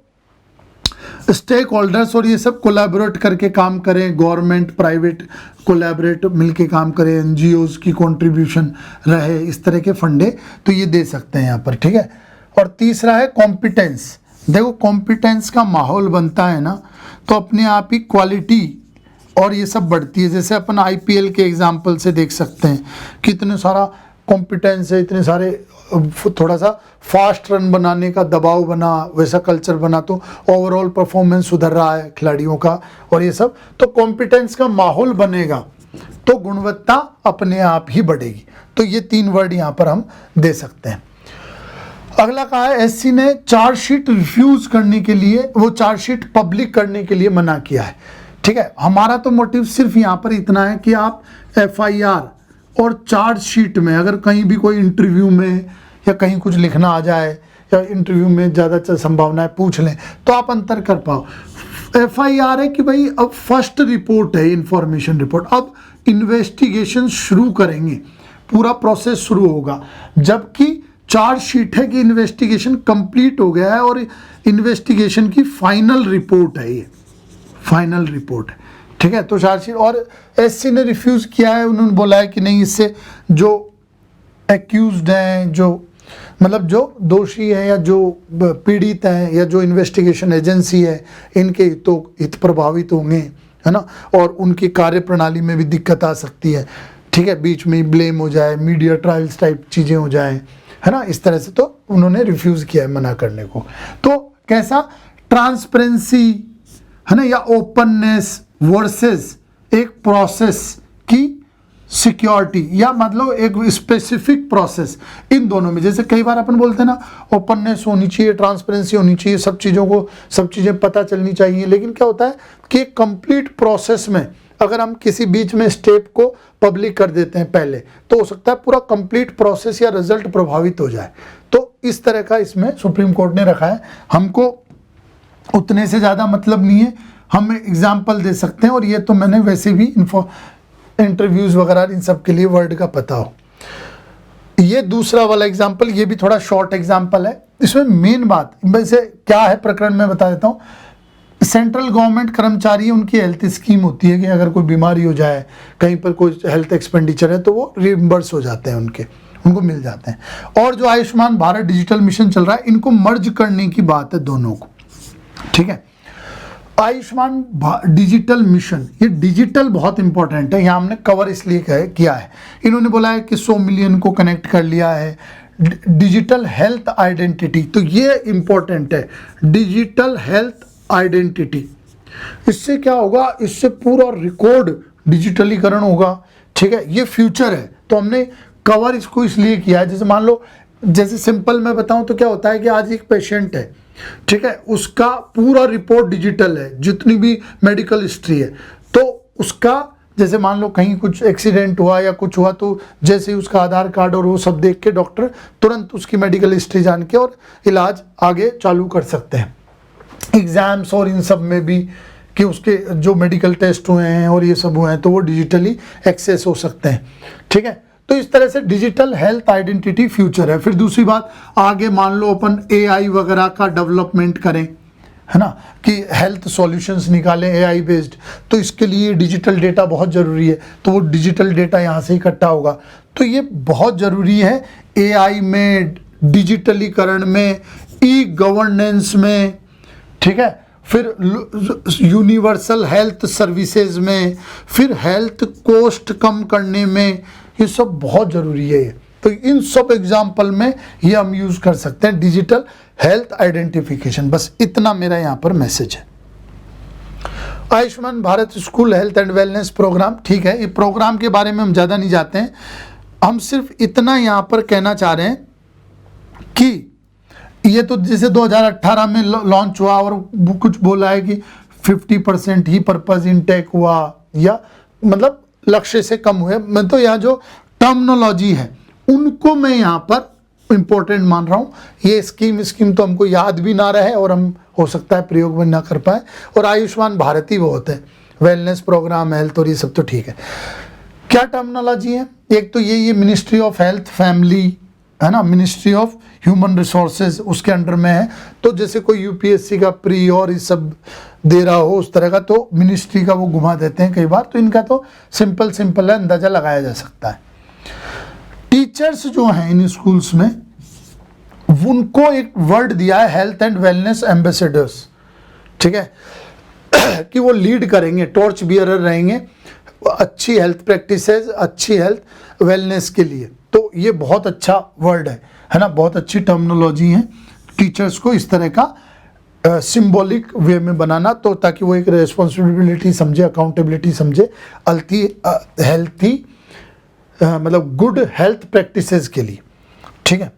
Speaker 1: स्टेक होल्डर्स और ये सब कोलैबोरेट करके काम करें, गवर्नमेंट प्राइवेट कोलैबोरेट मिलके काम करें, एनजीओज की कंट्रीब्यूशन रहे, इस तरह के फंडे तो ये दे सकते हैं यहाँ पर। ठीक है, और तीसरा है कॉम्पिटेंस। देखो कॉम्पिटेंस का माहौल बनता है ना, तो अपने आप ही क्वालिटी और ये सब बढ़ती है। जैसे अपन IPL के एग्जाम्पल से देख सकते हैं, कितने सारा कॉम्पिटेंस है, इतने सारे, थोड़ा सा फास्ट रन बनाने का दबाव बना, वैसा कल्चर बना, तो ओवरऑल परफॉर्मेंस सुधर रहा है खिलाड़ियों का और ये सब। तो कॉम्पिटेंस का माहौल बनेगा तो गुणवत्ता अपने आप ही बढ़ेगी। तो ये 3 वर्ड यहाँ पर हम दे सकते हैं। अगला कहा है, SC ने चार्जशीट रिफ्यूज करने के लिए, वो चार्जशीट पब्लिक करने के लिए मना किया है। ठीक है, हमारा तो मोटिव सिर्फ यहाँ पर इतना है कि आप FIR और चार्जशीट में अगर कहीं भी कोई इंटरव्यू में या कहीं कुछ लिखना आ जाए या इंटरव्यू में ज़्यादा संभावनाएं पूछ लें तो आप अंतर कर पाओ। FIR है कि भाई अब फर्स्ट रिपोर्ट है, इंफॉर्मेशन रिपोर्ट, अब इन्वेस्टिगेशन शुरू करेंगे, पूरा प्रोसेस शुरू होगा। जबकि चार्जशीट है कि इन्वेस्टिगेशन कंप्लीट हो गया है और इन्वेस्टिगेशन की फाइनल रिपोर्ट है, ये फाइनल रिपोर्ट है। ठीक है, तो चार्जशीट, और SC ने रिफ्यूज किया है, उन्होंने बोला है कि नहीं, इससे जो एक्यूज्ड हैं, जो मतलब जो दोषी हैं या जो पीड़ित हैं या जो इन्वेस्टिगेशन एजेंसी है, इनके हित प्रभावित होंगे, है ना, और उनकी कार्य प्रणाली में भी दिक्कत आ सकती है। ठीक है, बीच में ब्लेम हो जाए, मीडिया ट्रायल्स टाइप चीज़ें हो जाए, है ना, इस तरह से। तो उन्होंने रिफ्यूज किया है, मना करने को। तो कैसा ट्रांसपेरेंसी, है ना, या ओपननेस वर्सेस एक प्रोसेस की सिक्योरिटी या मतलब एक स्पेसिफिक प्रोसेस, इन दोनों में जैसे कई बार अपन बोलते हैं ना ओपननेस होनी चाहिए, ट्रांसपेरेंसी होनी चाहिए, सब चीज़ें पता चलनी चाहिए, लेकिन क्या होता है कि कंप्लीट प्रोसेस में अगर हम किसी बीच में स्टेप को पब्लिक कर देते हैं पहले, तो हो सकता है पूरा कंप्लीट प्रोसेस या रिजल्ट प्रभावित हो जाए। तो इस तरह का इसमें सुप्रीम कोर्ट ने रखा है। हमको उतने से ज़्यादा मतलब नहीं है, हम एग्जाम्पल दे सकते हैं, और ये तो मैंने वैसे भी इंटरव्यूज वगैरह इन सब के लिए वर्ड का पता हो। ये दूसरा वाला एग्जाम्पल, ये भी थोड़ा शॉर्ट एग्जाम्पल है। इसमें मेन बात वैसे क्या है प्रकरण में बता देता हूँ। सेंट्रल गवर्नमेंट कर्मचारी, उनकी हेल्थ स्कीम होती है कि अगर कोई बीमारी हो जाए, कहीं पर कोई हेल्थ एक्सपेंडिचर है, तो वो रिइम्बर्स हो जाते हैं, उनको मिल जाते हैं। और जो आयुष्मान भारत डिजिटल मिशन चल रहा है, इनको मर्ज करने की बात है दोनों को, ठीक है। आयुष्मान डिजिटल मिशन, ये डिजिटल बहुत इंपॉर्टेंट है, यहाँ हमने कवर इसलिए किया है। इन्होंने बोला है कि 100 मिलियन को कनेक्ट कर लिया है। डिजिटल हेल्थ आइडेंटिटी, तो ये इंपॉर्टेंट है, डिजिटल हेल्थ आइडेंटिटी। इससे क्या होगा, इससे पूरा रिकॉर्ड डिजिटलीकरण होगा, ठीक है। ये फ्यूचर है, तो हमने कवर इसको इसलिए किया है। जैसे मान लो, जैसे सिंपल मैं बताऊं तो क्या होता है कि आज एक पेशेंट है, ठीक है, उसका पूरा रिपोर्ट डिजिटल है, जितनी भी मेडिकल हिस्ट्री है, तो उसका जैसे मान लो कहीं कुछ एक्सीडेंट हुआ या कुछ हुआ, तो जैसे ही उसका आधार कार्ड और वो सब देख के डॉक्टर तुरंत उसकी मेडिकल हिस्ट्री जान के और इलाज आगे चालू कर सकते हैं। एग्जाम्स और इन सब में भी कि उसके जो मेडिकल टेस्ट हुए हैं और ये सब हुए हैं, तो वो डिजिटली एक्सेस हो सकते हैं, ठीक है। तो इस तरह से डिजिटल हेल्थ आइडेंटिटी फ्यूचर है। फिर दूसरी बात, आगे मान लो अपन AI वगैरह का डेवलपमेंट करें, है ना, कि हेल्थ सॉल्यूशंस निकालें AI बेस्ड, तो इसके लिए डिजिटल डेटा बहुत ज़रूरी है। तो वो डिजिटल डेटा यहाँ से इकट्ठा होगा, तो ये बहुत ज़रूरी है AI में, डिजिटलीकरण में, E-गवर्नेंस में, ठीक है। फिर यूनिवर्सल हेल्थ सर्विसेज में, फिर हेल्थ कॉस्ट कम करने में, ये सब बहुत ज़रूरी है। तो इन सब एग्जाम्पल में ये हम यूज़ कर सकते हैं डिजिटल हेल्थ आइडेंटिफिकेशन। बस इतना मेरा यहाँ पर मैसेज है। Ayushman Bharat school health and wellness programme, ठीक है, ये प्रोग्राम के बारे में हम ज़्यादा नहीं जाते हैं, हम सिर्फ इतना यहाँ पर कहना चाह रहे हैं कि ये तो जैसे 2018 में लॉन्च हुआ और कुछ बोला है कि 50% ही पर्पस इनटेक हुआ, या मतलब लक्ष्य से कम हुए। मैं तो यहाँ जो टर्मिनोलॉजी है उनको मैं यहाँ पर इम्पोर्टेंट मान रहा हूँ। ये स्कीम तो हमको याद भी ना रहे और हम हो सकता है प्रयोग में ना कर पाए। और आयुष्मान भारत ही बहुत है, वेलनेस प्रोग्राम, हेल्थ और ये सब तो ठीक है। क्या टर्मिनोलॉजी है, एक तो ये मिनिस्ट्री ऑफ हेल्थ फैमिली, है ना, मिनिस्ट्री ऑफ ह्यूमन रिसोर्सेज उसके अंडर में है। तो जैसे कोई UPSC का प्री और ये सब दे रहा हो उस तरह का, तो मिनिस्ट्री का वो घुमा देते हैं कई बार, तो इनका तो सिंपल है, अंदाजा लगाया जा सकता है। टीचर्स जो हैं इन स्कूल्स में, उनको एक वर्ड दिया है हेल्थ एंड वेलनेस एम्बेसडर्स, ठीक है, कि वो लीड करेंगे, टॉर्च बियरर रहेंगे अच्छी हेल्थ प्रैक्टिसेस, अच्छी हेल्थ वेलनेस के लिए। तो ये बहुत अच्छा वर्ड है ना, बहुत अच्छी टर्मिनोलॉजी है। टीचर्स को इस तरह का सिंबॉलिक वे में बनाना, तो ताकि वो एक रिस्पॉन्सिबिलिटी समझे, अकाउंटेबिलिटी समझे, हेल्थी मतलब गुड हेल्थ प्रैक्टिसेस के लिए, ठीक है।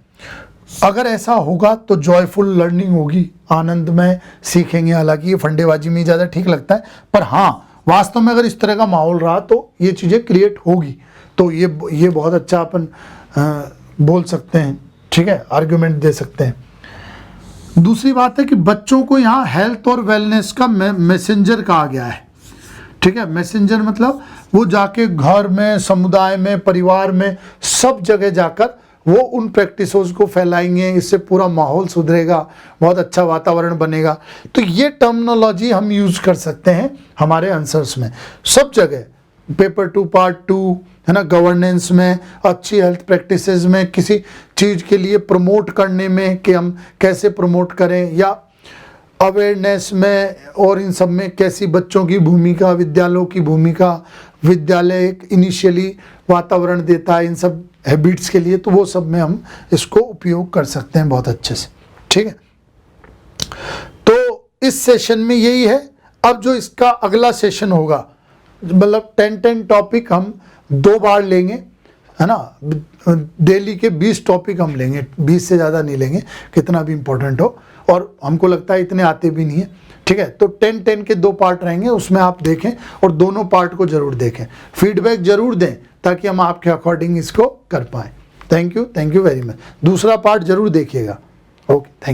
Speaker 1: अगर ऐसा होगा तो जॉयफुल लर्निंग होगी, आनंदमय सीखेंगे। हालांकि ये फंडेबाजी में ज़्यादा ठीक लगता है, पर हाँ वास्तव में अगर इस तरह का माहौल रहा तो ये चीज़ें क्रिएट होगी। तो ये बहुत अच्छा अपन बोल सकते हैं, ठीक है, आर्ग्यूमेंट दे सकते हैं। दूसरी बात है कि बच्चों को यहाँ हेल्थ और वेलनेस का मैसेंजर कहा गया है, ठीक है। मैसेंजर मतलब वो जाके घर में, समुदाय में, परिवार में, सब जगह जाकर वो उन प्रैक्टिसों को फैलाएंगे, इससे पूरा माहौल सुधरेगा, बहुत अच्छा वातावरण बनेगा। तो ये टर्मिनोलॉजी हम यूज़ कर सकते हैं हमारे आंसर्स में, सब जगह, पेपर 2 पार्ट 2, है ना, गवर्नेंस में, अच्छी हेल्थ प्रैक्टिसेस में, किसी चीज़ के लिए प्रमोट करने में कि हम कैसे प्रमोट करें, या अवेयरनेस में और इन सब में कैसी बच्चों की भूमिका, विद्यालयों की भूमिका, विद्यालय एक इनिशियली वातावरण देता है इन सब हैबिट्स के लिए, तो वो सब में हम इसको उपयोग कर सकते हैं बहुत अच्छे से, ठीक है। तो इस सेशन में यही है। अब जो इसका अगला सेशन होगा, मतलब 10 टॉपिक हम 2 बार लेंगे, है ना। डेली के 20 टॉपिक हम लेंगे, 20 से ज़्यादा नहीं लेंगे, कितना भी इंपॉर्टेंट हो, और हमको लगता है इतने आते भी नहीं है, ठीक है। तो 10-10 के 2 पार्ट रहेंगे, उसमें आप देखें और दोनों पार्ट को जरूर देखें, फीडबैक जरूर दें ताकि हम आपके अकॉर्डिंग इसको कर पाएँ। Thank you very much. दूसरा पार्ट जरूर देखिएगा। Okay, thank you.